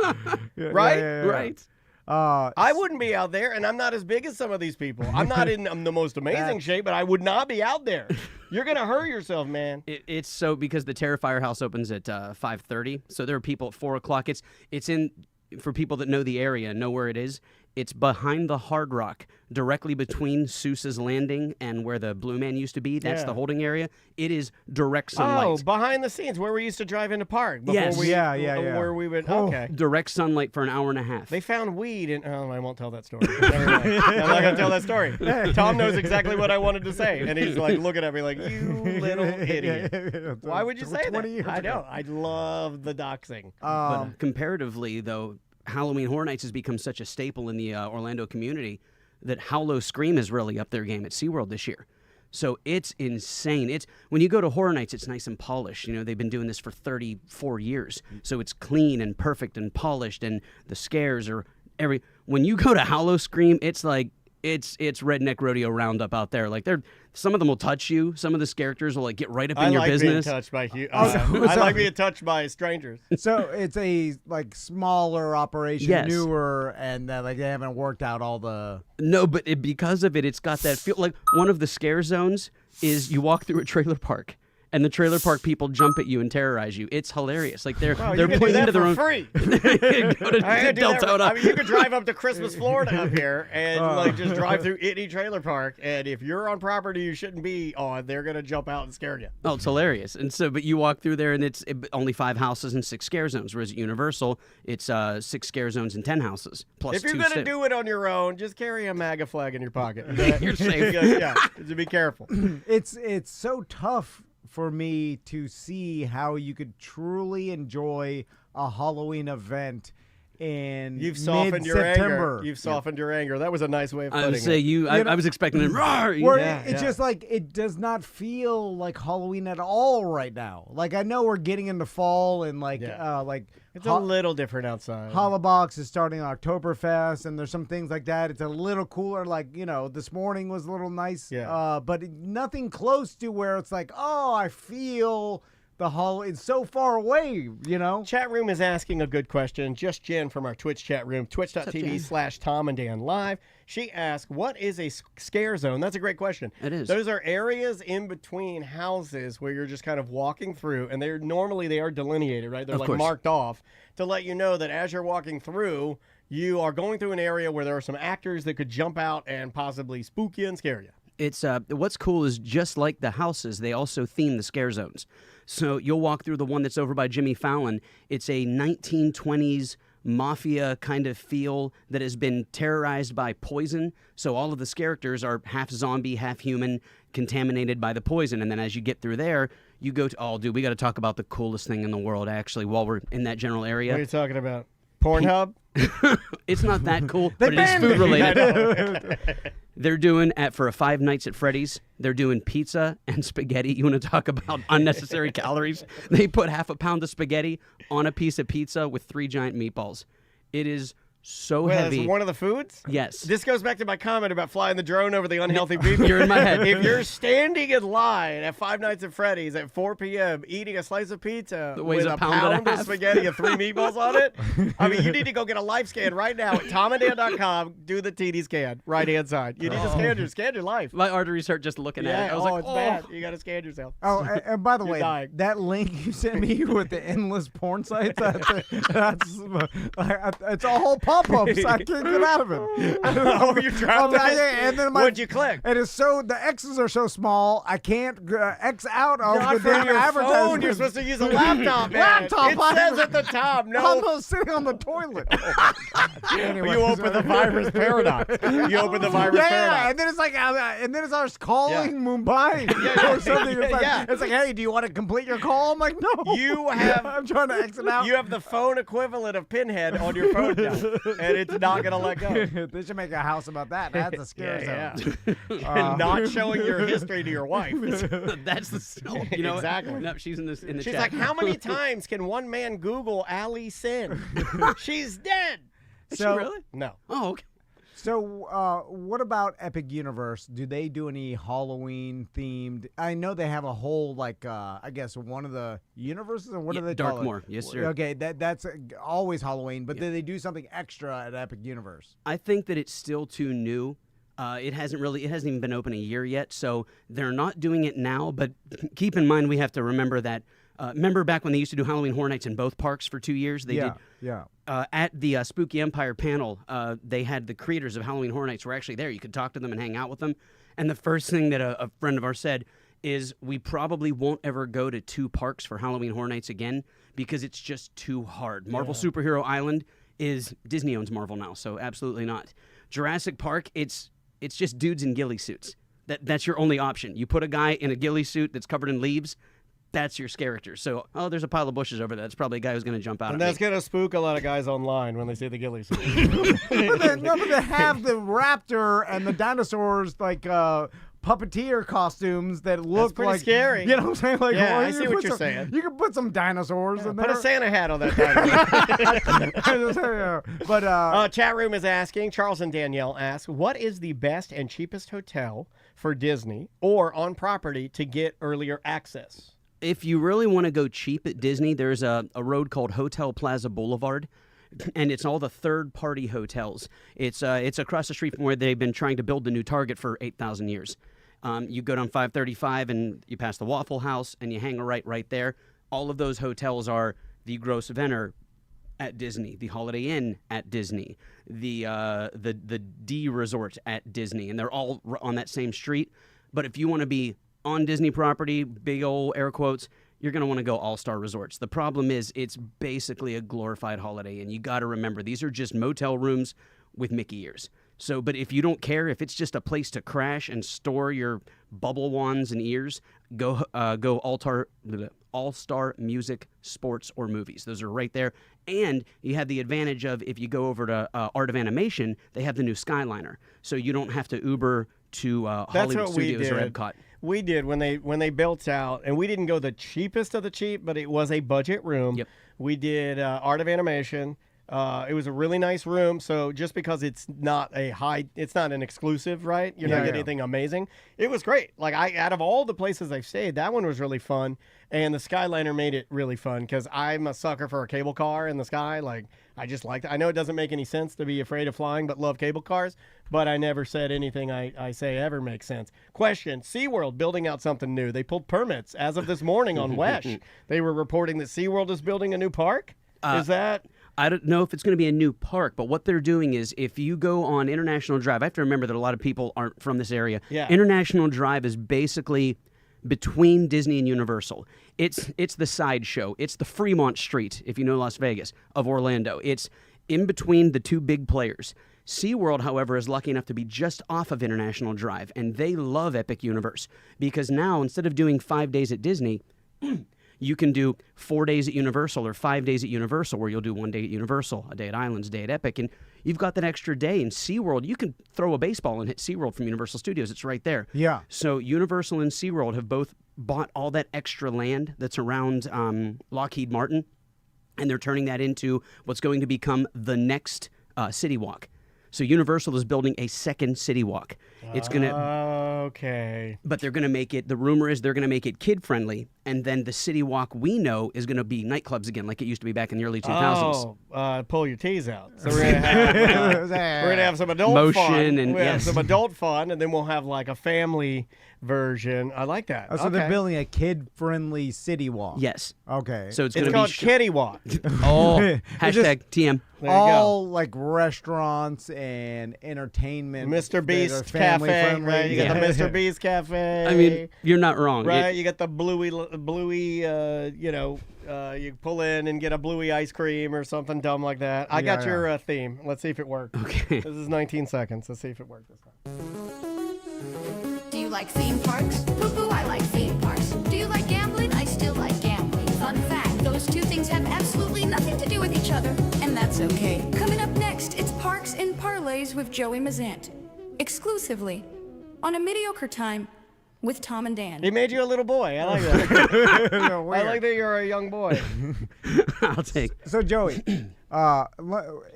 Right? right. I wouldn't be out there, and I'm not as big as some of these people. I'm not in the most amazing shape, but I would not be out there. You're going to hurt yourself, man. It's so because the Terrifier house opens at 5:30, so there are people at 4 o'clock. It's in for people that know the area and know where it is. It's behind the Hard Rock, directly between Seuss's Landing and where the Blue Man used to be. That's the holding area. It is direct sunlight. Oh, behind the scenes where we used to drive into park. Before Yes. we, Yeah. Where we would. Okay. Direct sunlight for an hour and a half. They found weed in. Oh, I won't tell that story. Never mind. I'm not gonna tell that story. Tom knows exactly what I wanted to say, and he's like looking at me like, "You little idiot." Why would you say 20 that? years I ago. know. I love the doxing. But comparatively, though, Halloween Horror Nights has become such a staple in the Orlando community that Howlo Scream is really up their game at SeaWorld this year. So it's insane. It's when you go to Horror Nights, it's nice and polished. You know, they've been doing this for 34 years. So it's clean and perfect and polished, and the scares are when you go to Howlo Scream, it's like it's redneck rodeo roundup out there. Like some of them will touch you. Some of the characters will like get right up in your business. I like being touched by I like being touched by strangers. So it's a like smaller operation, Yes. newer, and like they haven't worked out all the. No, but because of it, it's got that feel. Like one of the scare zones is you walk through a trailer park, and the trailer park people jump at you and terrorize you. It's hilarious. Like they're You can putting do that into their for own. free. Go to I do that. Deltona. I mean, you could drive up to Christmas, Florida up here and like just drive through any trailer park. And if you're on property you shouldn't be on, they're going to jump out and scare you. Oh, it's hilarious. And so, but you walk through there, and it's only 5 houses and 6 scare zones. Whereas at Universal, it's 6 scare zones and 10 houses plus If you're 2 going to sti- do it on your own, just carry a MAGA flag in your pocket. You're safe. Yeah, just be careful. It's so tough for me to see how you could truly enjoy a Halloween event in You've softened your mid-September. anger. You've softened your anger. That was a nice way of I putting would say it. I was expecting it. Roar! Where Yeah, it's just like it does not feel like Halloween at all right now. Like I know we're getting into fall and like It's a little different outside. Hollabox is starting Oktoberfest, and there's some things like that. It's a little cooler. Like, this morning was a little nice. Yeah. But nothing close to where it's like, oh, I feel the Halloween. It's so far away, Chat room is asking a good question. Just Jen from our Twitch chat room, twitch.tv/Tom and Dan Live. She asked, what is a scare zone? That's a great question. It is. Those are areas in between houses where you're just kind of walking through, and they are delineated, right? They're Of like course. marked off to let you know that as you're walking through, you are going through an area where there are some actors that could jump out and possibly spook you and scare you. It's what's cool is just like the houses, they also theme the scare zones. So you'll walk through the one that's over by Jimmy Fallon. It's a 1920s mafia kind of feel that has been terrorized by poison. So all of the characters are half zombie, half human, contaminated by the poison. And then as you get through there, you go to, oh, dude, we got to talk about the coolest thing in the world, actually, while we're in that general What are area. you talking about? Pornhub? It's not that cool, but it is food related. They're doing for a 5 nights at Freddy's, they're doing pizza and spaghetti. You want to talk about unnecessary calories? They put half a pound of spaghetti on a piece of pizza with 3 giant meatballs. It is so Well, heavy. that's one of the foods? Yes. This goes back to my comment about flying the drone over the unhealthy people. You're in my head. If you're standing in line at 5 Nights at Freddy's at 4 p.m. eating a slice of pizza That weighs with a a pound and a pound of half. spaghetti and 3 meatballs on it, I mean, you need to go get a life scan right now at tomandan.com. Do the TD scan, right-hand side. You need to scan your life. My arteries hurt just looking at it. I was like, it's bad. You got to scan yourself. Oh, and by the way, dying. that link you sent me with the endless porn sites, it's all pop-ups. I can't get out of it. Oh, you dropped it? And then What'd you click? And it's the X's are so small, I can't X out of Not the from damn your advertisement. phone. You're supposed to use a laptop, man. Laptop, It says at the top, no. I'm sitting on the toilet. Anyway, You open the virus paradox. You open the virus Yeah, paradox. and then it's like, and then it starts calling Mumbai or something. It's like, yeah. it's like, hey, do you want to complete your call? I'm like, no. You have- I'm trying to exit out. You have the phone equivalent of Pinhead on your phone now, and it's not going to let go. They should make a house about that. That's a scary zone. And not showing your history to your wife. that's the you know Exactly. No, she's in the She's chat. like, how many times can one man Google Ali Sin? She's dead. Is So- she really? No. Oh, okay. So, what about Epic Universe? Do they do any Halloween themed? I know they have a whole I guess one of the universes, or what Yeah, do they call Darkmoor. it? Yes, sir. Okay, that's always Halloween, but do they do something extra at Epic Universe? I think that it's still too new. It hasn't even been open a year yet, so they're not doing it now. But keep in mind, we have to remember that Remember back when they used to do Halloween Horror Nights in both parks for 2 years? They did. Yeah. At the Spooky Empire panel, they had the creators of Halloween Horror Nights were actually there. You could talk to them and hang out with them. And the first thing that a friend of ours said is, we probably won't ever go to 2 parks for Halloween Horror Nights again because it's just too hard. Marvel Superhero Island Disney owns Marvel now, so absolutely not. Jurassic Park, it's just dudes in ghillie suits. That's your only option. You put a guy in a ghillie suit that's covered in leaves, that's your character. So, there's a pile of bushes over there. That's probably a guy who's going to jump out And at that's me. going to spook a lot of guys online when they see the ghillie suit. But they have the raptor and the dinosaurs like puppeteer costumes that look pretty like scary. You know what I'm saying? Like, Yeah, well, I you see could what put you're some- saying. You can put some dinosaurs in there. Put a Santa hat on that dinosaur. But Chat room is asking, Charles and Danielle ask, what is the best and cheapest hotel for Disney or on property to get earlier access? If you really want to go cheap at Disney, there's a road called Hotel Plaza Boulevard, and it's all the third-party hotels. It's across the street from where they've been trying to build the new Target for 8,000 years. You go down 535 and you pass the Waffle House and you hang a right there. All of those hotels are the Gross Venner at Disney, the Holiday Inn at Disney, the D Resort at Disney, and they're all on that same street. But if you want to be on Disney property, big old air quotes, you're going to want to go All-Star Resorts. The problem is it's basically a glorified Holiday Inn. You got to remember, these are just motel rooms with Mickey ears. So, but if you don't care, if it's just a place to crash and store your bubble wands and ears, go All-Star Music, Sports, or Movies. Those are right there. And you have the advantage of, if you go over to Art of Animation, they have the new Skyliner. So you don't have to Uber to Hollywood Studios or Epcot. We did when they built out, and we didn't go the cheapest of the cheap, but it was a budget room. Yep. We did Art of Animation. It was a really nice room. So just because it's not an exclusive, right? You're not getting anything amazing. It was great. Like out of all the places I've stayed, that one was really fun. And the Skyliner made it really fun because I'm a sucker for a cable car in the sky. Like I just like that. I know it doesn't make any sense to be afraid of flying, but love cable cars. But I never said anything I say ever makes sense. Question: SeaWorld building out something new. They pulled permits as of this morning on Wesh. They were reporting that SeaWorld is building a new park. Is that? I don't know if it's going to be a new park, but what they're doing is, if you go on International Drive, I have to remember that a lot of people aren't from this area. Yeah. International Drive is basically between Disney and Universal. It's the sideshow. It's the Fremont Street, if you know Las Vegas, of Orlando. It's in between the two big players. SeaWorld, however, is lucky enough to be just off of International Drive, and they love Epic Universe because now, instead of doing 5 days at Disney, you can do 4 days at Universal or 5 days at Universal, where you'll do 1 day at Universal, a day at Islands, a day at Epic, and you've got that extra day. In SeaWorld, you can throw a baseball and hit SeaWorld from Universal Studios. It's right there. Yeah. So Universal and SeaWorld have both bought all that extra land that's around Lockheed Martin, and they're turning that into what's going to become the next City Walk. So Universal is building a second City Walk. It's going to... Okay. But they're going to make it, the rumor is they're going to make it kid-friendly, and then the City Walk we know is going to be nightclubs again, like it used to be back in the early 2000s. Pull your tees out. So we're gonna have some adult Motion fun. and- we have yes. some adult fun, and then we'll have like a family version. I like that. so they're building a kid-friendly city walk. Yes. Okay. So it's It's going to be... called Kitty Walk. Oh, just- hashtag TM. There you all like restaurants and entertainment. Mr. that are Beast family Cafe, friendly. right? You got the Mr. Beast Cafe. I mean, you're not wrong. right? It- You got the bluey. You pull in and get a bluey ice cream or something dumb like that. I got Yeah. your theme. Let's see if it works. Okay. This is 19 seconds. Let's see if it works this time. Do you like theme parks? Poo-poo, I like theme parks. Do you like gambling? I still like gambling. Fun fact, those two things have absolutely nothing to do with each other, and that's okay. Coming up next, it's Parks and Parlays with Joey Mazzant. Exclusively on A Mediocre Time with Tom and Dan. He made you a little boy. I like that. I like that you're a young boy. I'll take... So Joey,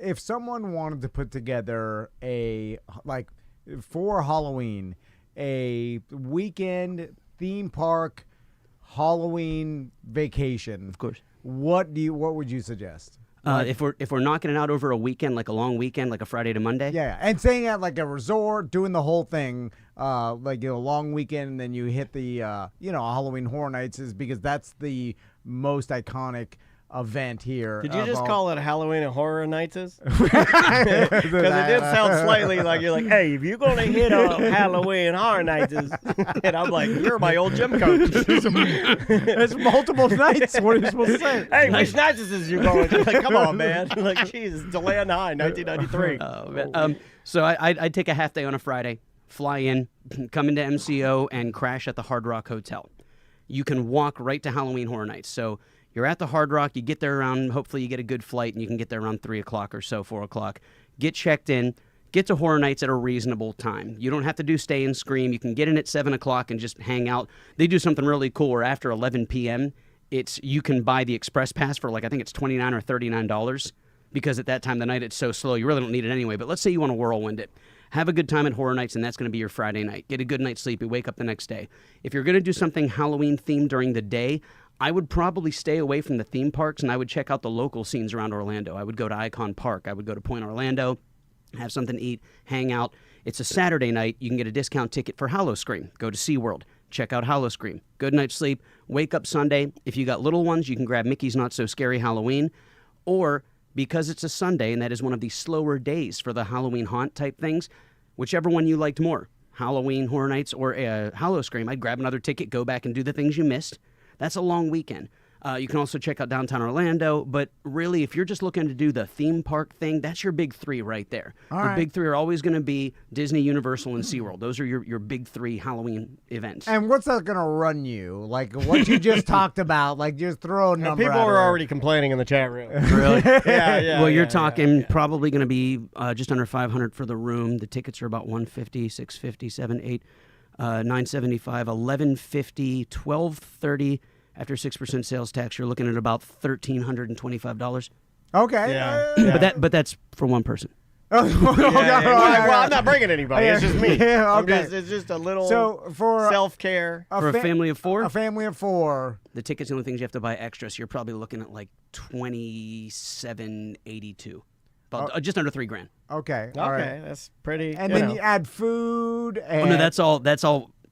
if someone wanted to put together for Halloween, a weekend theme park Halloween vacation, Of course. what would you suggest? If we're knocking it out over a weekend, like a long weekend, like a Friday to Monday. Yeah, and staying at like a resort, doing the whole thing, like long weekend, and then you hit the Halloween Horror Nights, is because that's the most iconic event here. Did you just all- call it Halloween and Horror Nights? Because it did sound slightly like you're like, hey, if you're going to hit on Halloween Horror Nights, and I'm like, you're my old gym coach. It's multiple nights. What are you supposed to say? Hey, which nights is you going? Like, come on, man. Like, Jesus, DeLand High, 1993. Oh, man. So I'd take a half day on a Friday, fly in, come into MCO, and crash at the Hard Rock Hotel. You can walk right to Halloween Horror Nights. So you're at the Hard Rock, you get there around, hopefully you get a good flight, and you can get there around 3 o'clock or so, 4 o'clock. Get checked in, get to Horror Nights at a reasonable time. You don't have to do Stay and Scream. You can get in at 7 o'clock and just hang out. They do something really cool where after 11 p.m., you can buy the Express Pass for I think it's $29 or $39, because at that time of the night it's so slow, you really don't need it anyway. But let's say you want to whirlwind it. Have a good time at Horror Nights, and that's going to be your Friday night. Get a good night's sleep. You wake up the next day. If you're going to do something Halloween-themed during the day, I would probably stay away from the theme parks, and I would check out the local scenes around Orlando. I would go to Icon Park. I would go to Point Orlando, have something to eat, hang out. It's a Saturday night. You can get a discount ticket for Howl-O-Scream. Go to SeaWorld. Check out Howl-O-Scream. Good night's sleep. Wake up Sunday. If you got little ones, you can grab Mickey's Not So Scary Halloween. Or, because it's a Sunday, and that is one of the slower days for the Halloween haunt type things, whichever one you liked more, Halloween Horror Nights or Howl-O-Scream, I'd grab another ticket, go back and do the things you missed. That's a long weekend. You can also check out downtown Orlando, but really, if you're just looking to do the theme park thing, that's your big three right there. The big three are always going to be Disney, Universal, and SeaWorld. Those are your big three Halloween events. And what's that going to run you? Like what you just talked about, like just throw a number People out were there. already complaining in the chat room. Really? Yeah. Well, you're talking probably going to be just under $500 for the room. The tickets are about $150, $650, $780, $975, $1,150, $1,230. After 6% sales tax, you're looking at about $1,325. Okay. Yeah. But that's for one person. Well, I'm not bringing anybody. It's just me. Yeah, okay. It's just a little for self-care. For a family of four? A family of four. The tickets, the only things you have to buy extra, so you're probably looking at like $2,782. About just under $3,000. Okay. All Okay, right. that's pretty. And then you add food. And... Oh, no, that's all.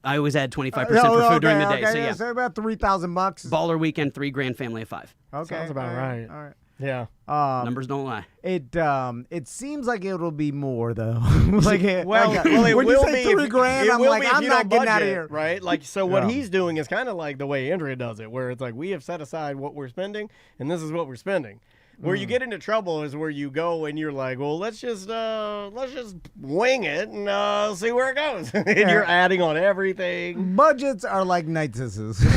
I always add 25% for food during the day. Okay, So yeah, so about $3,000. baller weekend, $3,000, family of five. Okay, Sounds about right. All right. Yeah. Numbers don't lie. It seems like it'll be more though. like It when will you say be $3,000, I'm like, I'm not getting out of here. Right? Like, so what he's doing is kind of like the way Andrea does it, where it's like we have set aside what we're spending, and this is what we're spending. Where you get into trouble is where you go and you're like, well, let's just wing it and see where it goes. And you're adding on everything. Budgets are like nightesses. It's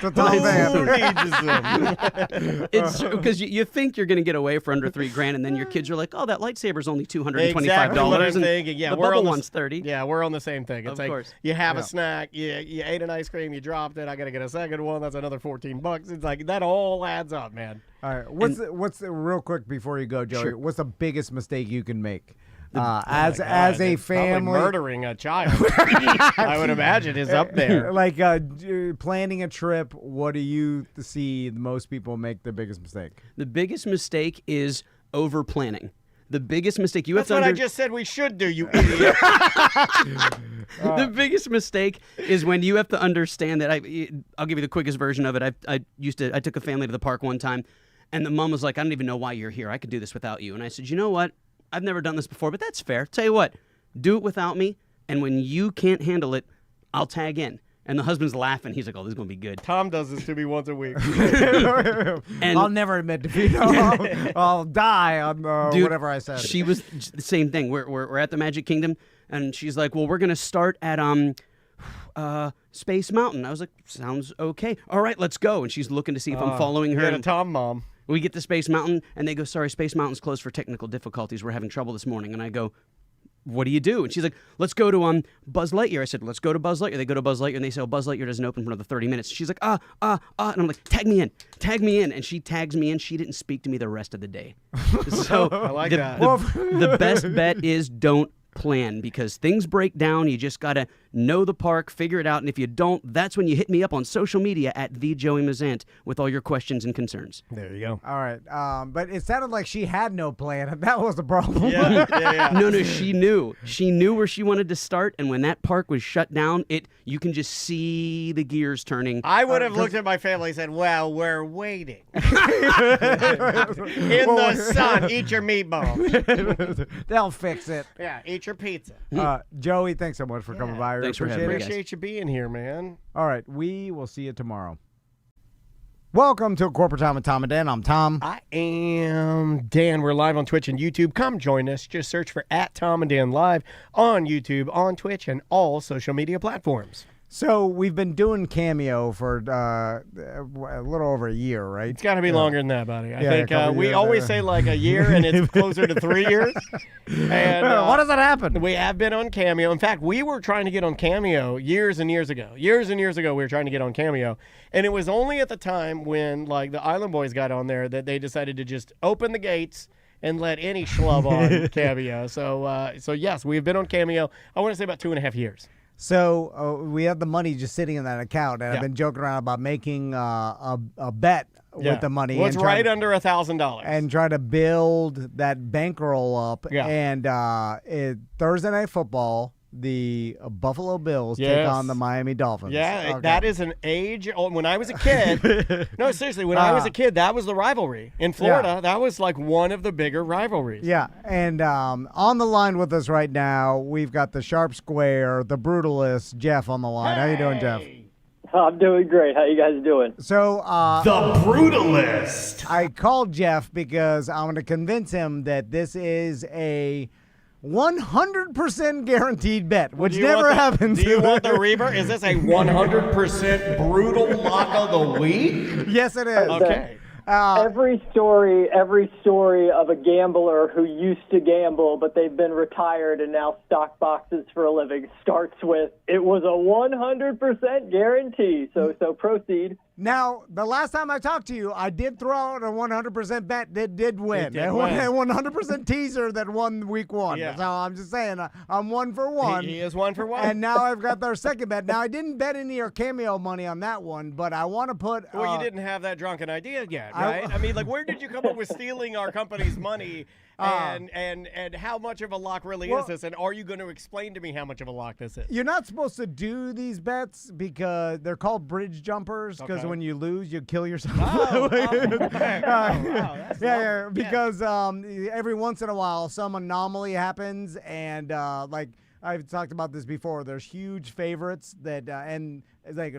a top man. It's because you think you're going to get away for under $3,000, and then your kids are like, "Oh, that lightsaber's only $225." Exactly what I'm thinking. Yeah, the we're bubble on one's $30. Yeah, we're on the same thing. It's Of like course. you have a snack, you ate an ice cream, you dropped it. I got to get a second one. That's another $14. It's like that all adds up, man. All right. What's the real quick before you go, Joey? Sure. What's the biggest mistake you can make as a family? Probably murdering a child. I would imagine is up there. Like planning a trip. What do you see most people make the biggest mistake? The biggest mistake is over planning. The biggest mistake you That's have what to I just said we should do, you idiot. The biggest mistake is when you have to understand that. I'll give you the quickest version of it. I took a family to the park one time, and the mom was like, "I don't even know why you're here. I could do this without you." And I said, "You know what? I've never done this before, but that's fair. Tell you what, do it without me, and when you can't handle it, I'll tag in." And the husband's laughing. He's like, "Oh, this is gonna be good." Tom does this to me once a week. And I'll never admit defeat. I'll die on Dude, whatever I said. She was the same thing. We're at the Magic Kingdom, and she's like, "Well, we're gonna start at Space Mountain." I was like, "Sounds okay. All right, let's go." And she's looking to see if I'm following her. You're a And Tom mom. we get to Space Mountain, and they go, "Sorry, Space Mountain's closed for technical difficulties. We're having trouble this morning." And I go, "What do you do?" And she's like, "Let's go to Buzz Lightyear." I said, "Let's go to Buzz Lightyear." They go to Buzz Lightyear, and they say, "Oh, Buzz Lightyear doesn't open for another 30 minutes." She's like, And I'm like, "Tag me in. And she tags me in. She didn't speak to me the rest of the day. So I like that. The best bet is don't plan, because things break down. You just got to know the park, figure it out, and if you don't, that's when you hit me up on social media at @thejoeymazant with all your questions and concerns. There you go. All right. But it sounded like she had no plan. That was the problem. Yeah. No, she knew. She knew where she wanted to start, and when that park was shut down, you can just see the gears turning. I would have looked at my family and said, well, we're waiting. In the sun, eat your meatballs. They'll fix it. Yeah, eat your pizza. Joey, thanks so much for coming by. Thanks for having me, guys. Appreciate you being here, man. All right. We will see you tomorrow. Welcome to Corporate Time with Tom and Dan. I'm Tom. I am Dan. We're live on Twitch and YouTube. Come join us. Just search for @Tom and Dan Live on YouTube, on Twitch, and all social media platforms. So we've been doing Cameo for a little over a year, right? It's got to be longer than that, buddy. I Yeah, a think couple we years, always say like a year, and it's closer to 3 years. And What does that happen? we have been on Cameo. In fact, we were trying to get on Cameo years and years ago. Years and years ago, we were trying to get on Cameo. And it was only at the time when like the Island Boys got on there that they decided to just open the gates and let any schlub on Cameo. So yes, we've been on Cameo, I want to say about 2.5 years. So we have the money just sitting in that account, and I've been joking around about making a bet with the money. Well, it's right under $1,000. And try to build that bankroll up. Yeah. And Thursday Night Football, the Buffalo Bills take on the Miami Dolphins. Yeah, Okay. that is an age. When I was a kid, no, seriously, when I was a kid, that was the rivalry. In Florida, that was like one of the bigger rivalries. Yeah, and on the line with us right now, we've got the Sharp Square, the Brutalist, Jeff on the line. How you doing, Jeff? I'm doing great. How you guys doing? So, The Brutalist. I called Jeff because I want to convince him that this is a 100% guaranteed bet, which never happens. Do you want the Reaver? Is this a 100% brutal lock of the week? Yes, it is. Okay. Every story of a gambler who used to gamble, but they've been retired and now stock boxes for a living starts with, it was a 100% guarantee. So proceed. Now, the last time I talked to you, I did throw out a 100% bet that did win. It did a win. 100% teaser that won week one. Yeah. So I'm just saying, I'm 1 for 1. He is 1 for 1. And now I've got their second bet. Now, I didn't bet any or Cameo money on that one, but I want to put... Well, you didn't have that drunken idea yet, right? I mean, like, where did you come up with stealing our company's money, and how much of a lock really is this? And are you going to explain to me how much of a lock this is? You're not supposed to do these bets because they're called bridge jumpers, because Okay. when you lose, you kill yourself. Wow, that's Yeah, because every once in a while, some anomaly happens, and like I've talked about this before, there's huge favorites that, and it's like,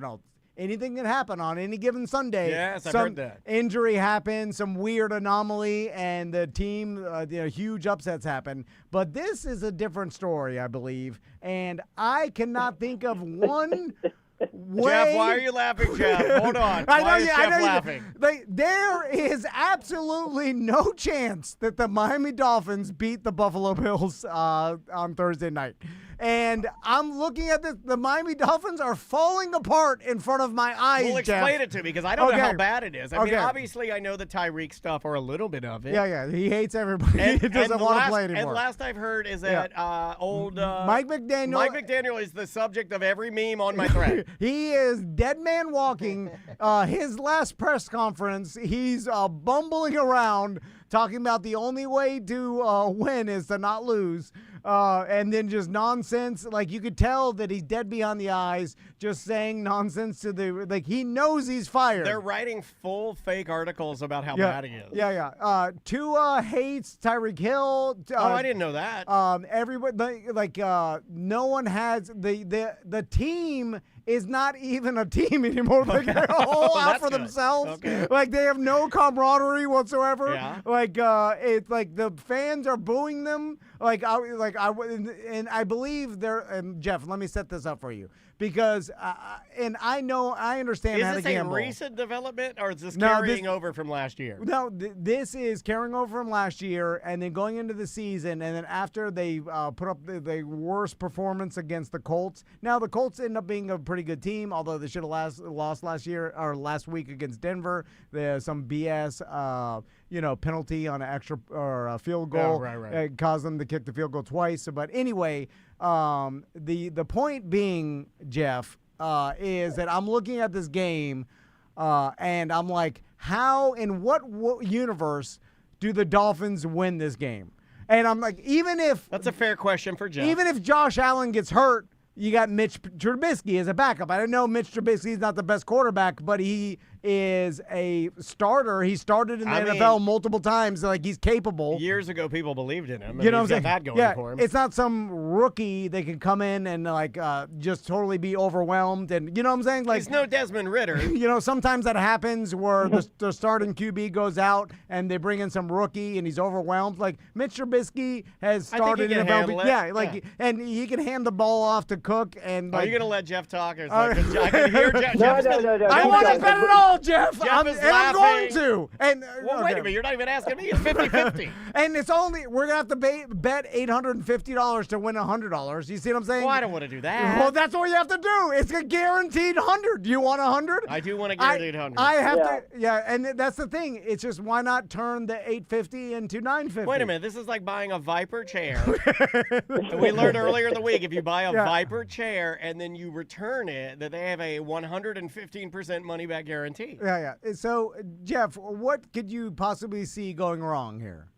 anything can happen on any given Sunday. Yes, I've some heard that. injury happens, some weird anomaly, and the team, huge upsets happen. But this is a different story, I believe, and I cannot think of one way. Jeff, why are you laughing, Jeff? Hold on. Why is Jeff laughing? There is absolutely no chance that the Miami Dolphins beat the Buffalo Bills on Thursday night. And I'm looking at this. The Miami Dolphins are falling apart in front of my eyes, Well, Jeff. explain it to me, because I don't know Okay. how bad it is. I mean, Okay. obviously, I know the Tyreek stuff, or a little bit of it. Yeah. He hates everybody. He doesn't want to play anymore. And last I've heard is that old Mike McDaniel. Mike McDaniel is the subject of every meme on my thread. He is dead man walking. His last press conference, he's bumbling around, talking about the only way to win is to not lose. And then just nonsense. Like, you could tell that he's dead behind the eyes, just saying nonsense to he knows he's fired. They're writing full fake articles about how bad he is. Yeah. Tua hates Tyreek Hill. I didn't know that. Everybody, no one has the team is not even a team anymore. Like, they're all out That's for good. themselves. Okay. Like, they have no camaraderie whatsoever. Yeah. It's like the fans are booing them. And I believe they're. And Jeff, let me set this up for you, because I understand how to Is this a gamble. recent development, or is this No, carrying over from last year? No, this is carrying over from last year, and then going into the season, and then after they put up the worst performance against the Colts. Now, the Colts end up being a pretty good team, although they should have lost last year or last week against Denver. There's some BS penalty on an extra or a field goal. right. It caused them to kick the field goal twice. But anyway, the point being, Jeff, is that I'm looking at this game and I'm like, how in what universe do the Dolphins win this game? And I'm like, even if That's a fair question for Jeff. even if Josh Allen gets hurt, you got Mitch Trubisky as a backup. I don't know Mitch Trubisky is not the best quarterback, but he is a starter. He started in the NFL multiple times. Like, he's capable. Years ago, people believed in him. You know what I'm he's saying? got that going yeah, for him. it's not some rookie that can come in and just totally be overwhelmed. And you know what I'm saying? Like, He's no Desmond Ritter. sometimes that happens where the starting QB goes out and they bring in some rookie and he's overwhelmed. Like, Mitch Trubisky has started he in can NFL. handle it. Yeah, and he can hand the ball off to Cook. And Are like, you going to let Jeff talk? Or is I can hear Jeff. No, Jeff's no, gonna- no. I You want guys- to bet it all, Jeff. Jeff is and I'm going laughing. to. And Well, wait a minute. You're not even asking me. It's 50-50. And it's only we're gonna have to bet $850 to win $100. You see what I'm saying? Well, I don't want to do that. Well, that's what you have to do. It's a guaranteed 100. Do you want 100? I do want a guaranteed 100. I have Yeah. to. Yeah, and that's the thing. It's just why not turn the 850 into 950? Wait a minute. This is like buying a Viper chair. And we learned earlier in the week, if you buy a Viper chair and then you return it, that they have a 115% money-back guarantee. Yeah. So, Jeff, what could you possibly see going wrong here?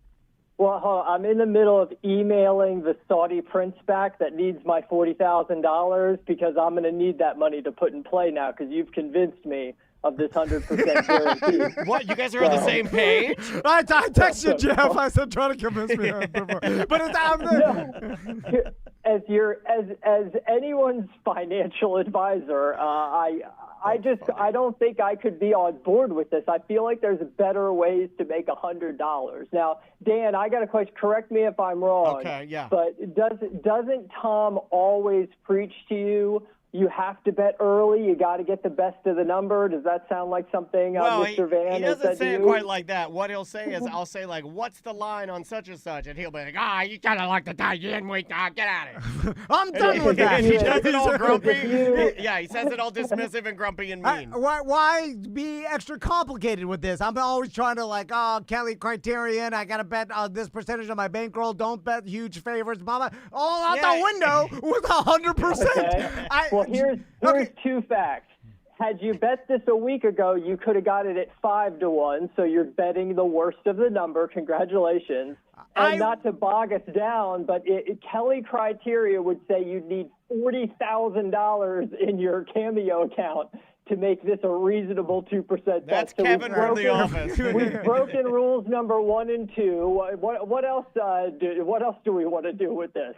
Well, hold on. I'm in the middle of emailing the Saudi prince back that needs my $40,000 because I'm going to need that money to put in play now because you've convinced me of this 100% guarantee. What? You guys are on the same page? I texted you, Jeff. I said, try to convince me. But it's As anyone's financial advisor, I don't think I could be on board with this. I feel like there's better ways to make $100. Now, Dan, I got a question. Correct me if I'm wrong. Okay, yeah. But doesn't Tom always preach to you? You have to bet early. You got to get the best of the number. Does that sound like something Mr. Van he has doesn't said say to it you? quite like that. What he'll say is, I'll say, like, what's the line on such and such? And he'll be like, you kind of like the Diane week. Get out of here. I'm done with that. And he does it all grumpy. Yeah, he says it all dismissive and grumpy and mean. Why be extra complicated with this? I'm always trying to Kelly criterion. I got to bet this percentage of my bankroll. Don't bet huge favorites. Blah, blah. All out the window with 100%. Okay. Well, here's two facts. Had you bet this a week ago, you could have got it at 5-1. So you're betting the worst of the number. Congratulations. And not to bog us down, but Kelly criteria would say you'd need $40,000 in your Cameo account to make this a reasonable 2% bet. That's So Kevin from The Office. We've broken rules number 1 and 2. What else? What else do we want to do with this?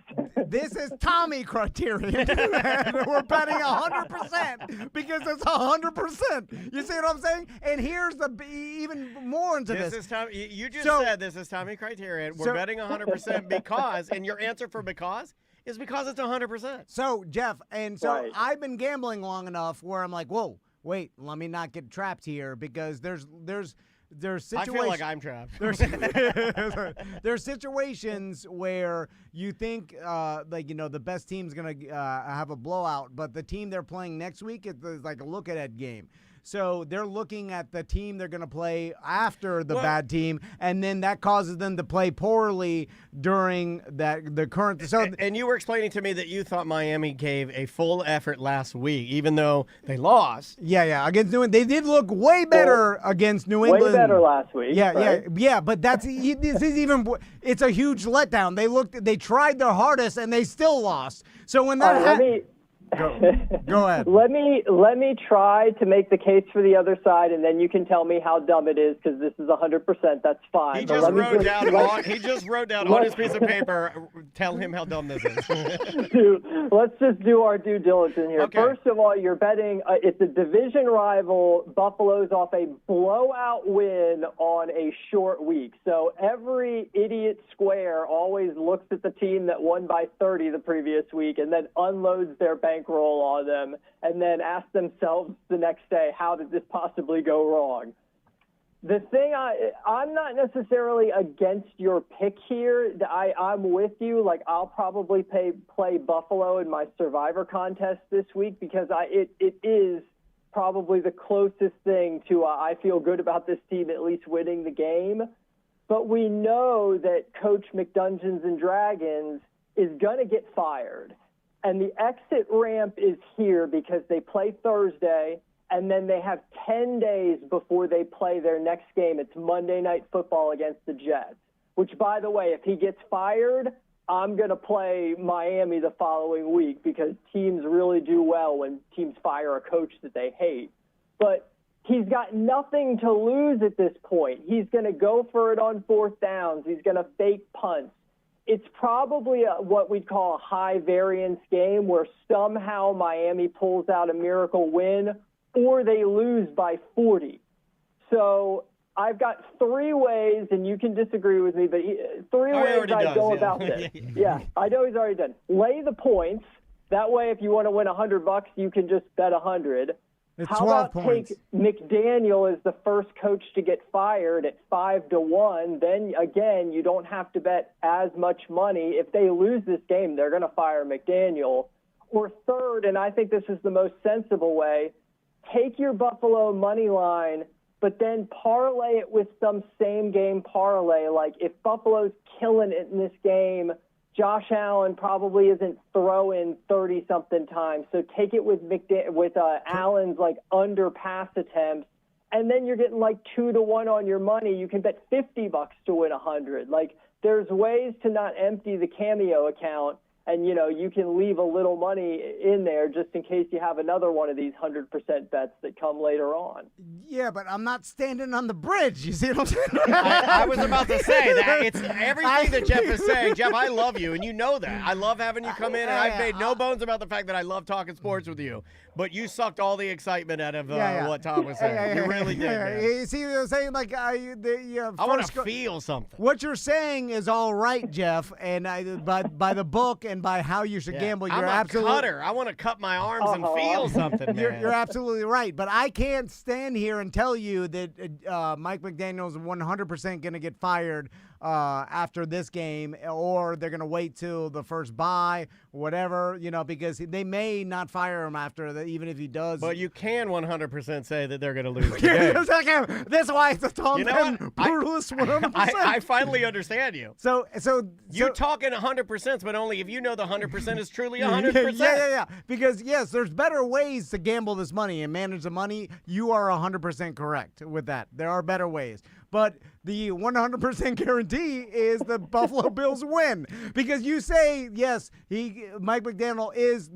This is Tommy criterion. And we're betting 100% because it's 100%. You see what I'm saying? And here's the even more into this. This is Tommy. You just said this is Tommy criterion. We're betting 100% because, and your answer for because is because it's 100%. So, Jeff, Right. I've been gambling long enough where I'm like, whoa, wait, let me not get trapped here because there's situations. I feel like I'm trapped. There's situations where you think the best team's gonna have a blowout, but the team they're playing next week is like a look-ahead game. So they're looking at the team they're going to play after the bad team, and then that causes them to play poorly during the current. So and you were explaining to me that you thought Miami gave a full effort last week, even though they lost. Yeah, against New England, they did look way better against New England. Way better last week. Yeah, right? But this is even. It's a huge letdown. They tried their hardest and they still lost. So when that Go ahead. Let me try to make the case for the other side, and then you can tell me how dumb it is because this is 100%. That's fine. He just wrote down on his piece of paper. Tell him how dumb this is. Let's just do our due diligence here. Okay. First of all, you're betting it's a division rival. Buffalo's off a blowout win on a short week. So every idiot square always looks at the team that won by 30 the previous week and then unloads their bankroll on them and then ask themselves the next day, how did this possibly go wrong? The thing, I'm not necessarily against your pick here. I'm with you. Like, I'll probably play Buffalo in my Survivor contest this week because it is probably the closest thing to I feel good about this team at least winning the game. But we know that Coach McDungeons and Dragons is going to get fired. And the exit ramp is here because they play Thursday, and then they have 10 days before they play their next game. It's Monday Night Football against the Jets, which, by the way, if he gets fired, I'm going to play Miami the following week because teams really do well when teams fire a coach that they hate. But he's got nothing to lose at this point. He's going to go for it on fourth downs. He's going to fake punts. It's probably what we'd call a high-variance game where somehow Miami pulls out a miracle win or they lose by 40. So I've got three ways, and you can disagree with me, but three ways I go about this. Yeah, I know he's already done. Lay the points. That way, if you want to win $100, you can just bet 100. It's How 12 about points. take McDaniel as the first coach to get fired at 5-1? Then again, you don't have to bet as much money. If they lose this game, they're going to fire McDaniel. Or third, and I think this is the most sensible way, take your Buffalo money line, but then parlay it with some same game parlay. Like if Buffalo's killing it in this game, Josh Allen probably isn't throwing 30-something times. So take it with Allen's like under pass attempts, and then you're getting like 2-1 on your money. You can bet $50 to win 100. Like there's ways to not empty the Cameo account, and you can leave a little money in there just in case you have another one of these 100% bets that come later on. Yeah, but I'm not standing on the bridge. You see what I'm saying? I was about to say that it's everything that Jeff is saying. Jeff, I love you, and you know that. I love having you come in, and I've made no bones about the fact that I love talking sports with you. But you sucked all the excitement out of what Tom was saying. You really did, man. You see what I'm saying? Like, I want to feel something. What you're saying is all right, Jeff, and by the book and by how you should gamble, you're absolutely. I'm a cutter. I want to cut my arms and feel something, man. You're absolutely right, but I can't stand here and tell you that Mike McDaniel's 100% going to get fired after this game, or they're going to wait till the first bye, whatever, because they may not fire him after that, even if he does. But you can 100% say that they're going to lose today. That's why it's a Tom brutalist 100%. I finally understand you. So you're talking 100%, but only if you know the 100% is truly 100%. Yeah. Because, yes, there's better ways to gamble this money and manage the money. You are 100% correct with that. There are better ways. But the 100% guarantee is the Buffalo Bills win. Because you say, yes, Mike McDaniel is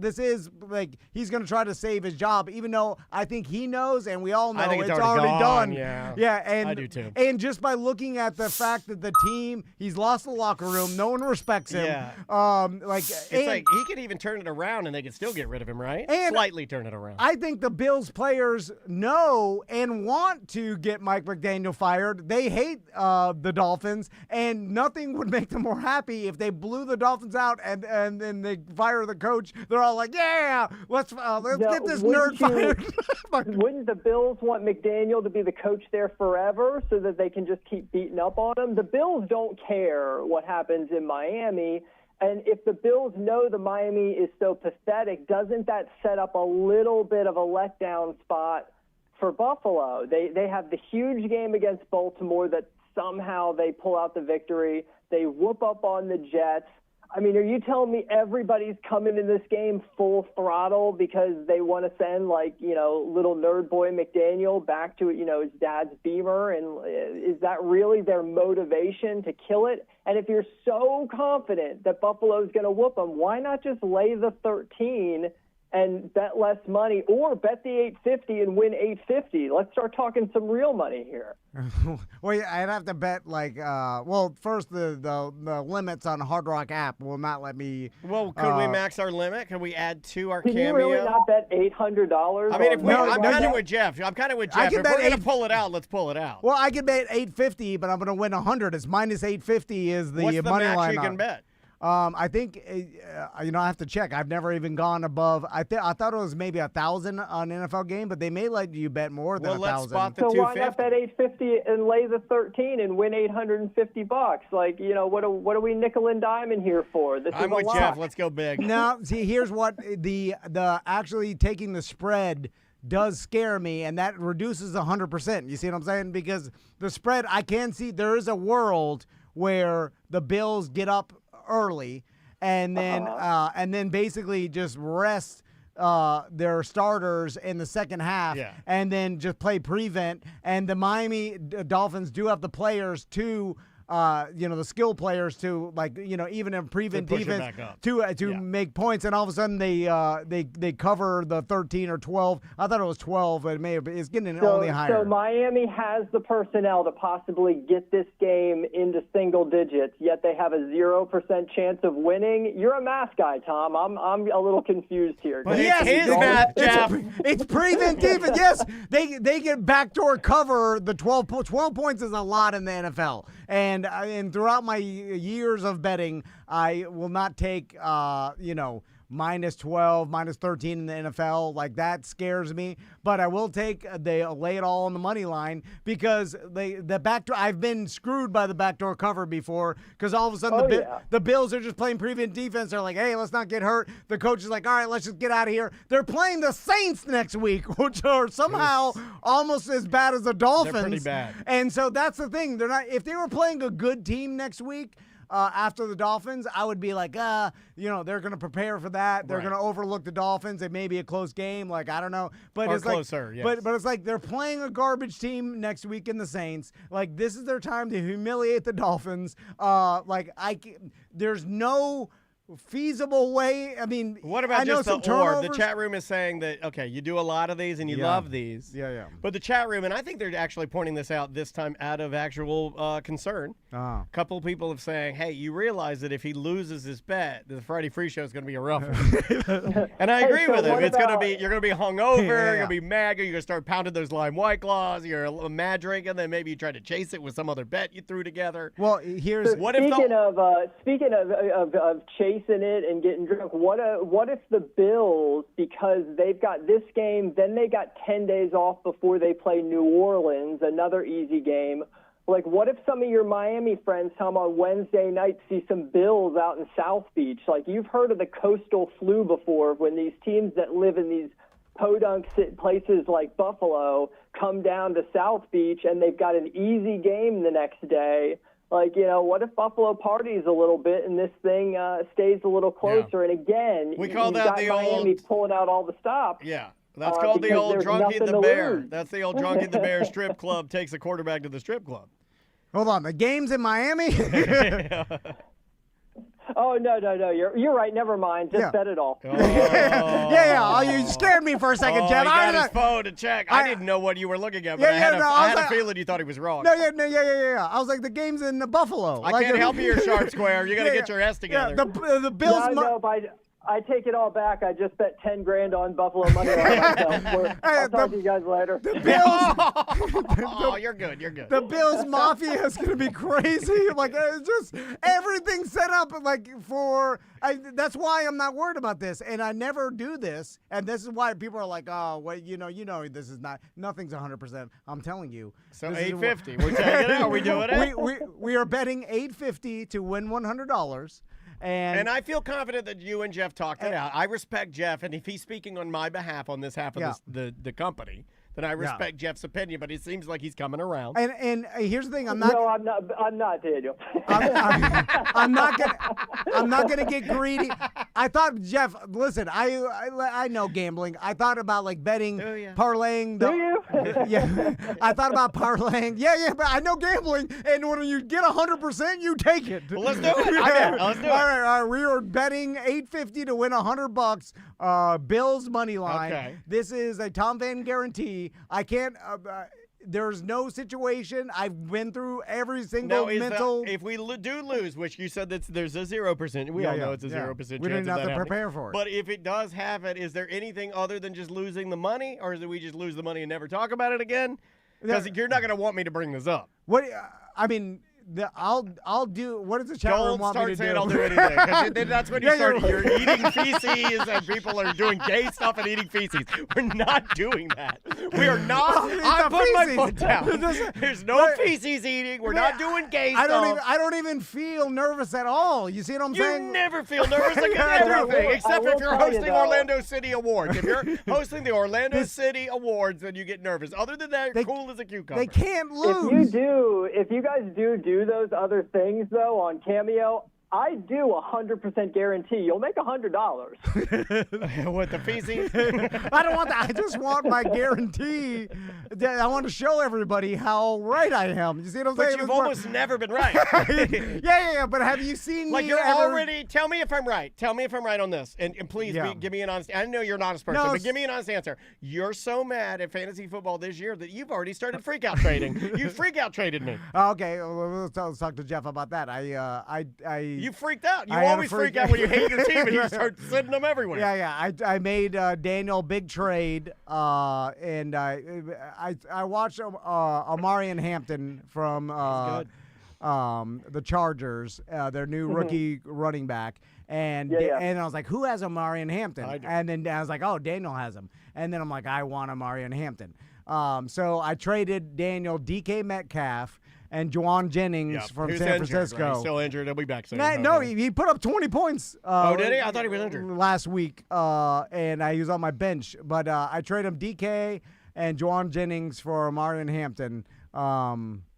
he's going to try to save his job, even though I think he knows and we all know it's already done. Yeah, and I do too. And just by looking at the fact that the team, he's lost the locker room, no one respects him. Yeah. It's like he could even turn it around and they could still get rid of him, right? And slightly turn it around. I think the Bills players know and want to get Mike McDaniel fired. They hate the Dolphins, and nothing would make them more happy if they blew the Dolphins out and then they fire the coach. They're all like, "Yeah, let's get this nerd fired." Wouldn't the Bills want McDaniel to be the coach there forever so that they can just keep beating up on him? The Bills don't care what happens in Miami. And if the Bills know the Miami is so pathetic, doesn't that set up a little bit of a letdown spot for Buffalo? They have the huge game against Baltimore that somehow they pull out the victory. They whoop up on the Jets. I mean, are you telling me everybody's coming in this game full throttle because they want to send, little nerd boy McDaniel back to, his dad's Beamer? And is that really their motivation to kill it? And if you're so confident that Buffalo's going to whoop them, why not just lay the 13 and bet less money, or bet the 850 and win 850? Let's start talking some real money here. Well, I'd have to bet first the limits on Hard Rock app will not let me. Well, could we max our limit? Can we add to our Can Cameo? you really not bet $800? I mean, I'm kind of with Jeff. If we're going to pull it out, let's pull it out. Well, I could bet 850, but I'm going to win 100. It's minus 850 is the What's the money max line you can bet? I think, I have to check. I've never even gone above. I thought it was maybe 1,000 on an NFL game, but they may let you bet more than 1,000. Let's spot the so 250. Why not bet 850 and lay the 13 and win $850? What are we nickel and diming here for? I'm with Jeff. Let's go big. Now, see, here's what the actually taking the spread does scare me, and that reduces 100%. You see what I'm saying? Because the spread, I can see there is a world where the Bills get up early and then basically just rest their starters in the second half and then just play prevent. And the Miami Dolphins do have the players to the skill players to even in prevent defense to make points, and all of a sudden they cover the 13 or 12. I thought it was 12, but it's getting only higher. So Miami has the personnel to possibly get this game into single digits, yet they have a 0% chance of winning. You're a math guy, Tom. I'm a little confused here. But it's his math, Jeff. It's prevent defense. Yes, they get backdoor cover. The 12 points is a lot in the NFL. And throughout my years of betting, I will not take, minus 12, minus 13 in the NFL. Like, that scares me. But I will they lay it all on the money line because the backdoor, I've been screwed by the backdoor cover before because all of a sudden the Bills are just playing prevent defense. They're like, hey, let's not get hurt. The coach is like, all right, let's just get out of here. They're playing the Saints next week, which are somehow almost as bad as the Dolphins. They're pretty bad. And so that's the thing. They're not. If they were playing a good team next week, after the Dolphins, I would be like, they're going to prepare for that. They're going to overlook the Dolphins. It may be a close game. Like, I don't know. But or it's closer, like, yes. but it's like they're playing a garbage team next week in the Saints. Like, this is their time to humiliate the Dolphins. There's no feasible way. I mean, what about I know just the turnovers. The chat room is saying that, okay, you do a lot of these and you love these. Yeah. But the chat room, and I think they're actually pointing this out this time out of actual concern. A couple of people have saying, hey, you realize that if he loses his bet, the Friday Free Show is going to be a rough one. And I agree with him. It's going to be, you're going to be hungover, you're going to be mad, you're going to start pounding those lime White Claws, you're mad drinking, then maybe you try to chase it with some other bet you threw together. Well, here's speaking of chasing it and getting drunk. What if the Bills, because they've got this game, then they got 10 days off before they play New Orleans, another easy game. Like, what if some of your Miami friends come on Wednesday night to see some Bills out in South Beach? Like, you've heard of the coastal flu before, when these teams that live in these podunk places like Buffalo come down to South Beach and they've got an easy game the next day. Like, what if Buffalo parties a little bit and this thing stays a little closer? Yeah. And again, we call that the Miami old pulling out all the stops. Yeah. That's called the old Drunky the Bear. That's the old Drunky the Bear strip club takes a quarterback to the strip club. Hold on, the game's in Miami? Oh, no. You're right. Never mind. Just bet it all. Oh. Yeah. Oh, you scared me for a second, Jeff. He got his phone to check. I didn't know what you were looking at, but I had a feeling you thought he was wrong. Yeah. I was like, the game's in Buffalo. I can't help you, you're Sharp Square. You got to get your ass together. Yeah, the Bills. I take it all back. I just bet $10,000 on Buffalo money line myself. I'll talk to you guys later. The Bills. You're good. The Bills Mafia is going to be crazy. Like, it's just everything set up that's why I'm not worried about this. And I never do this. And this is why people are like, oh, well, this is nothing's 100%. I'm telling you. So $850. We're taking it. Are we doing it? We are betting $850 to win $100. And I feel confident that you and Jeff talked it out. I respect Jeff, and if he's speaking on my behalf on this half of the company, then I respect Jeff's opinion. But it seems like he's coming around. And here's the thing: I'm not. No, I'm not, Daniel. I'm not gonna get greedy. I thought, Jeff. Listen, I know gambling. I thought about betting, parlaying. Do you? Yeah, I thought about parlaying. Yeah, but I know gambling, and when you get 100%, you take it. Well, let's do it. Let's do it. All right. We are betting $850 to win $100. Bills money line. Okay. This is a Tom Van guarantee. I can't. There's no situation. I've been through every single mental. If we do lose, which you said that there's a 0%, we all know it's a 0% chance. We didn't of have that to prepare for it. But if it does happen, is there anything other than just losing the money, or is it we just lose the money and never talk about it again? Because you're not going to want me to bring this up. What I mean, I'll do. What does the chat room Don't want me start to saying do? I'll do anything. 'Cause then that's when you Yeah, start. yeah. You're eating feces, and people are doing gay stuff and eating feces. We're not doing that. We are not. Oh, it's I a put my feces. foot down. Doesn't- There's no But- feces eating. We're not doing gay stuff. I don't even feel nervous at all. You see what I'm You saying? never feel nervous about Yeah, everything, I except will if you're tell you, hosting though. Orlando City Awards. If you're hosting the Orlando City Awards, then you get nervous. Other than that, you're cool as a cucumber. They can't If lose. if you guys do those other things though on Cameo, I do 100% guarantee you'll make $100. With the feces. I don't want that. I just want my guarantee. That I want to show everybody how right I am. You see what I'm But saying? you've It's not- almost never been right. yeah. But have you seen Like me you're ever? already. Tell me if I'm right. Tell me if I'm right on this, and please Yeah. give me an honest. I know you're an honest person, No, but it's- give me an honest answer. You're so mad at fantasy football this year that you've already started freak out trading. You freak out traded me. Okay, well, let's talk to Jeff about that. You freaked out. You I had a always freak out when you hate your team and you start sending them everywhere. Yeah. I made Daniel a big trade, and I watched Amarian Hampton from the Chargers, their new rookie running back, and and I was like, who has Amarian Hampton? I do. And then I was like, oh, Daniel has him, and then I'm like, I want Amarian Hampton. So I traded Daniel DK Metcalf and Juwan Jennings from Who's San injured, Francisco. right? He's still injured. He'll be back soon. No, he put up 20 points. Oh, did he? I thought he was injured. Last week, and he was on my bench. But I traded him DK and Juwan Jennings for Amarian Hampton.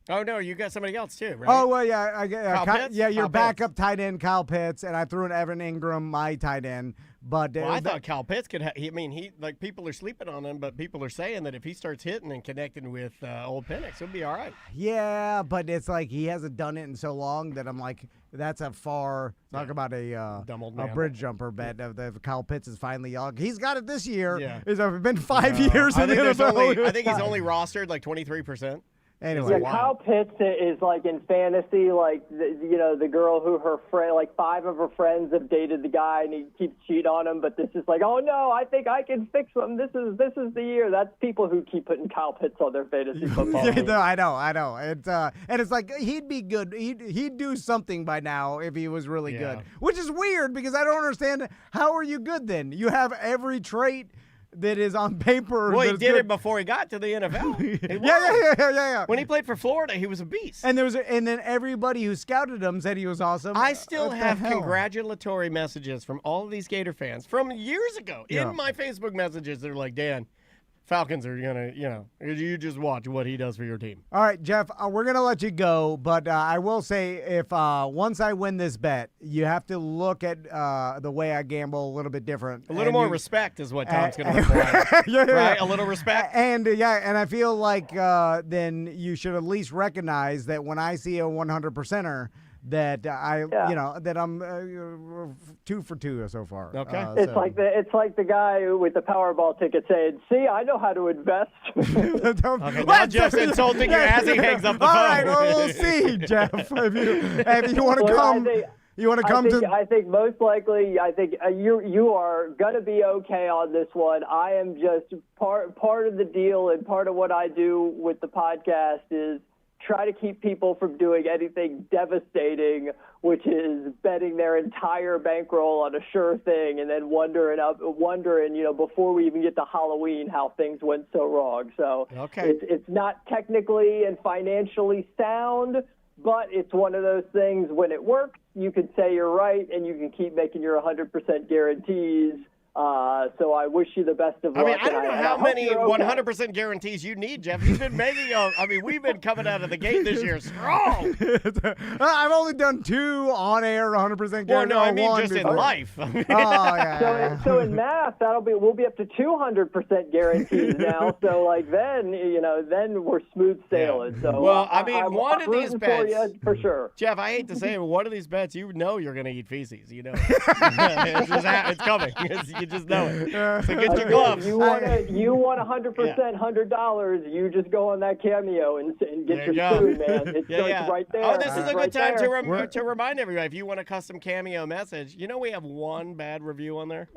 Oh, no, you got somebody else too, right? Oh, well, yeah. Kyle Pitts? Your Kyle backup tight end, Kyle Pitts, and I threw in Evan Ingram, my tight end. But Well, I thought Kyle Pitts could. He like people are sleeping on him, but people are saying that if he starts hitting and connecting with old Penix, he'll be all right. yeah, but it's like he hasn't done it in so long that I'm like, that's a far talk about a Dumb old a man. bridge jumper bet. If Kyle Pitts is finally young, he's got it this year. Yeah. It's been 5 years. I in think, the NFL. I think he's only rostered like 23%. Anyway, Yeah, Kyle Pitts is like in fantasy, like the girl who her friend, like 5 of her friends have dated the guy, and he keeps cheating on him. But this is like, oh no, I think I can fix him. This is the year. That's people who keep putting Kyle Pitts on their fantasy football. Yeah, team. no, I know. It's and it's like he'd be good. He'd do something by now if he was really good. Which is weird because I don't understand. How are you good then? You have every trait that is on paper. Well, he that's did good. it before he got to the NFL. He was. Yeah. When he played for Florida, he was a beast. And and then everybody who scouted him said he was awesome. I still What the have hell? congratulatory messages from all of these Gator fans from years ago Yeah. in my Facebook messages. They're like, Dan, Falcons are gonna, you just watch what he does for your team. All right, Jeff, we're going to let you go, but I will say if once I win this bet, you have to look at the way I gamble a little bit different. A little more respect is what Tom's going to require. Yeah. Right? A little respect. And and I feel like then you should at least recognize that when I see a 100%er, that that I'm 2 for 2 so far. Okay. It's like the guy with the Powerball ticket saying, "See, I know how to invest." Okay, now Jeff's insulting you as he hangs up the phone. All right, well, we'll see, Jeff. If you want to Well, come, you want to come to. I think most likely, you are gonna be okay on this one. I am just part of the deal, and part of what I do with the podcast is try to keep people from doing anything devastating, which is betting their entire bankroll on a sure thing and then wondering, before we even get to Halloween how things went so wrong. So it's not technically and financially sound, but it's one of those things when it works, you can say you're right and you can keep making your 100% guarantees. So I wish you the best of luck. I don't know how hope many you're okay. 100% guarantees you need, Jeff. You've been making we've been coming out of the gate this year strong. I've only done 2 on-air 100% guarantees. Well, no, I mean one just before. in life. Yeah. So in math, we'll be up to 200% guarantees now. So like then we're smooth sailing. So Well, I'm one of these rooting for bets, you for sure. Jeff, I hate to say it, but one of these bets, you're going to eat feces. It's coming. You just know it. So get your gloves. You want 100% $100? You just go on that Cameo and get your spoon, man. It's right there. Oh, this is a good time there. to remind everybody. If you want a custom Cameo message, we have one bad review on there.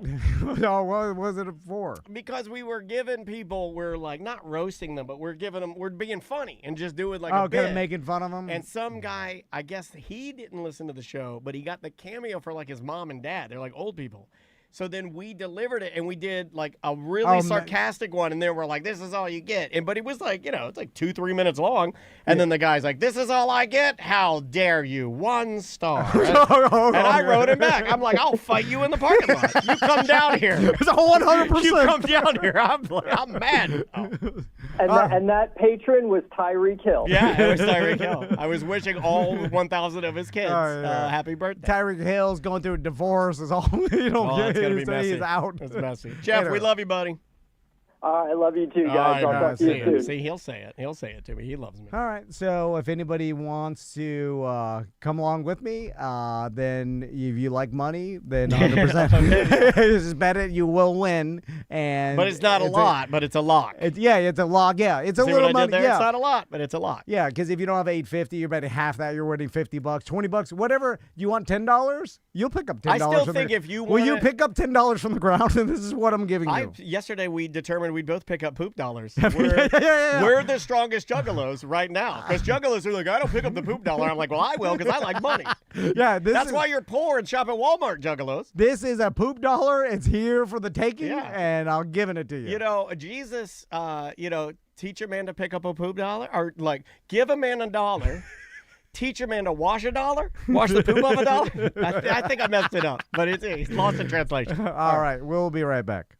No, what was it for? Because we were giving people, we're like not roasting them, but we're being funny and just doing like a bit. Kind of making fun of them. And some guy, I guess he didn't listen to the show, but he got the Cameo for like his mom and dad. They're like old people. So then we delivered it, and we did like a really sarcastic one, and then we're like, "This is all you get." But it was like, it's like 2-3 minutes long, and then the guy's like, "This is all I get? How dare you? 1 star." And I wrote him back. I'm like, "I'll fight you in the parking lot. You come down here. It's a 100%. You come down here. I'm mad." And that patron was Tyreek Hill. Yeah, it was Tyreek Hill. I was wishing all 1,000 of his kids happy birthday. Tyreek Hill's going through a divorce. Is all It's gonna be messy. He's out. It's messy. Jeff, we love you, buddy. I love you too, guys. I'll talk to you soon. See, he'll say it. He'll say it to me. He loves me. All right. So if anybody wants to come along with me, then if you like money, then 100%. Just bet it. You will win. But it's not a lot, but it's a lock. It's a lock. Yeah, it's a See little what I money. did there? It's not a lot, but it's a lot. Yeah, because if you don't have $850, you're betting half that. You're winning $50, $20, whatever. You want $10? You'll pick up $10. I still think if you want, will you pick up $10 from the ground? And this is what I'm giving you. Yesterday we determined we'd both pick up poop dollars. We're the strongest juggalos right now. Because juggalos are like, I don't pick up the poop dollar. I'm like, well, I will because I like money. Yeah, that's why you're poor and shop at Walmart, juggalos. This is a poop dollar. It's here for the taking, and I'm giving it to you. Jesus, teach a man to pick up a poop dollar, or like give a man $1. Teach a man to wash $1? Wash the poop of $1? I think I messed it up, but it's lost in translation. All right, we'll be right back.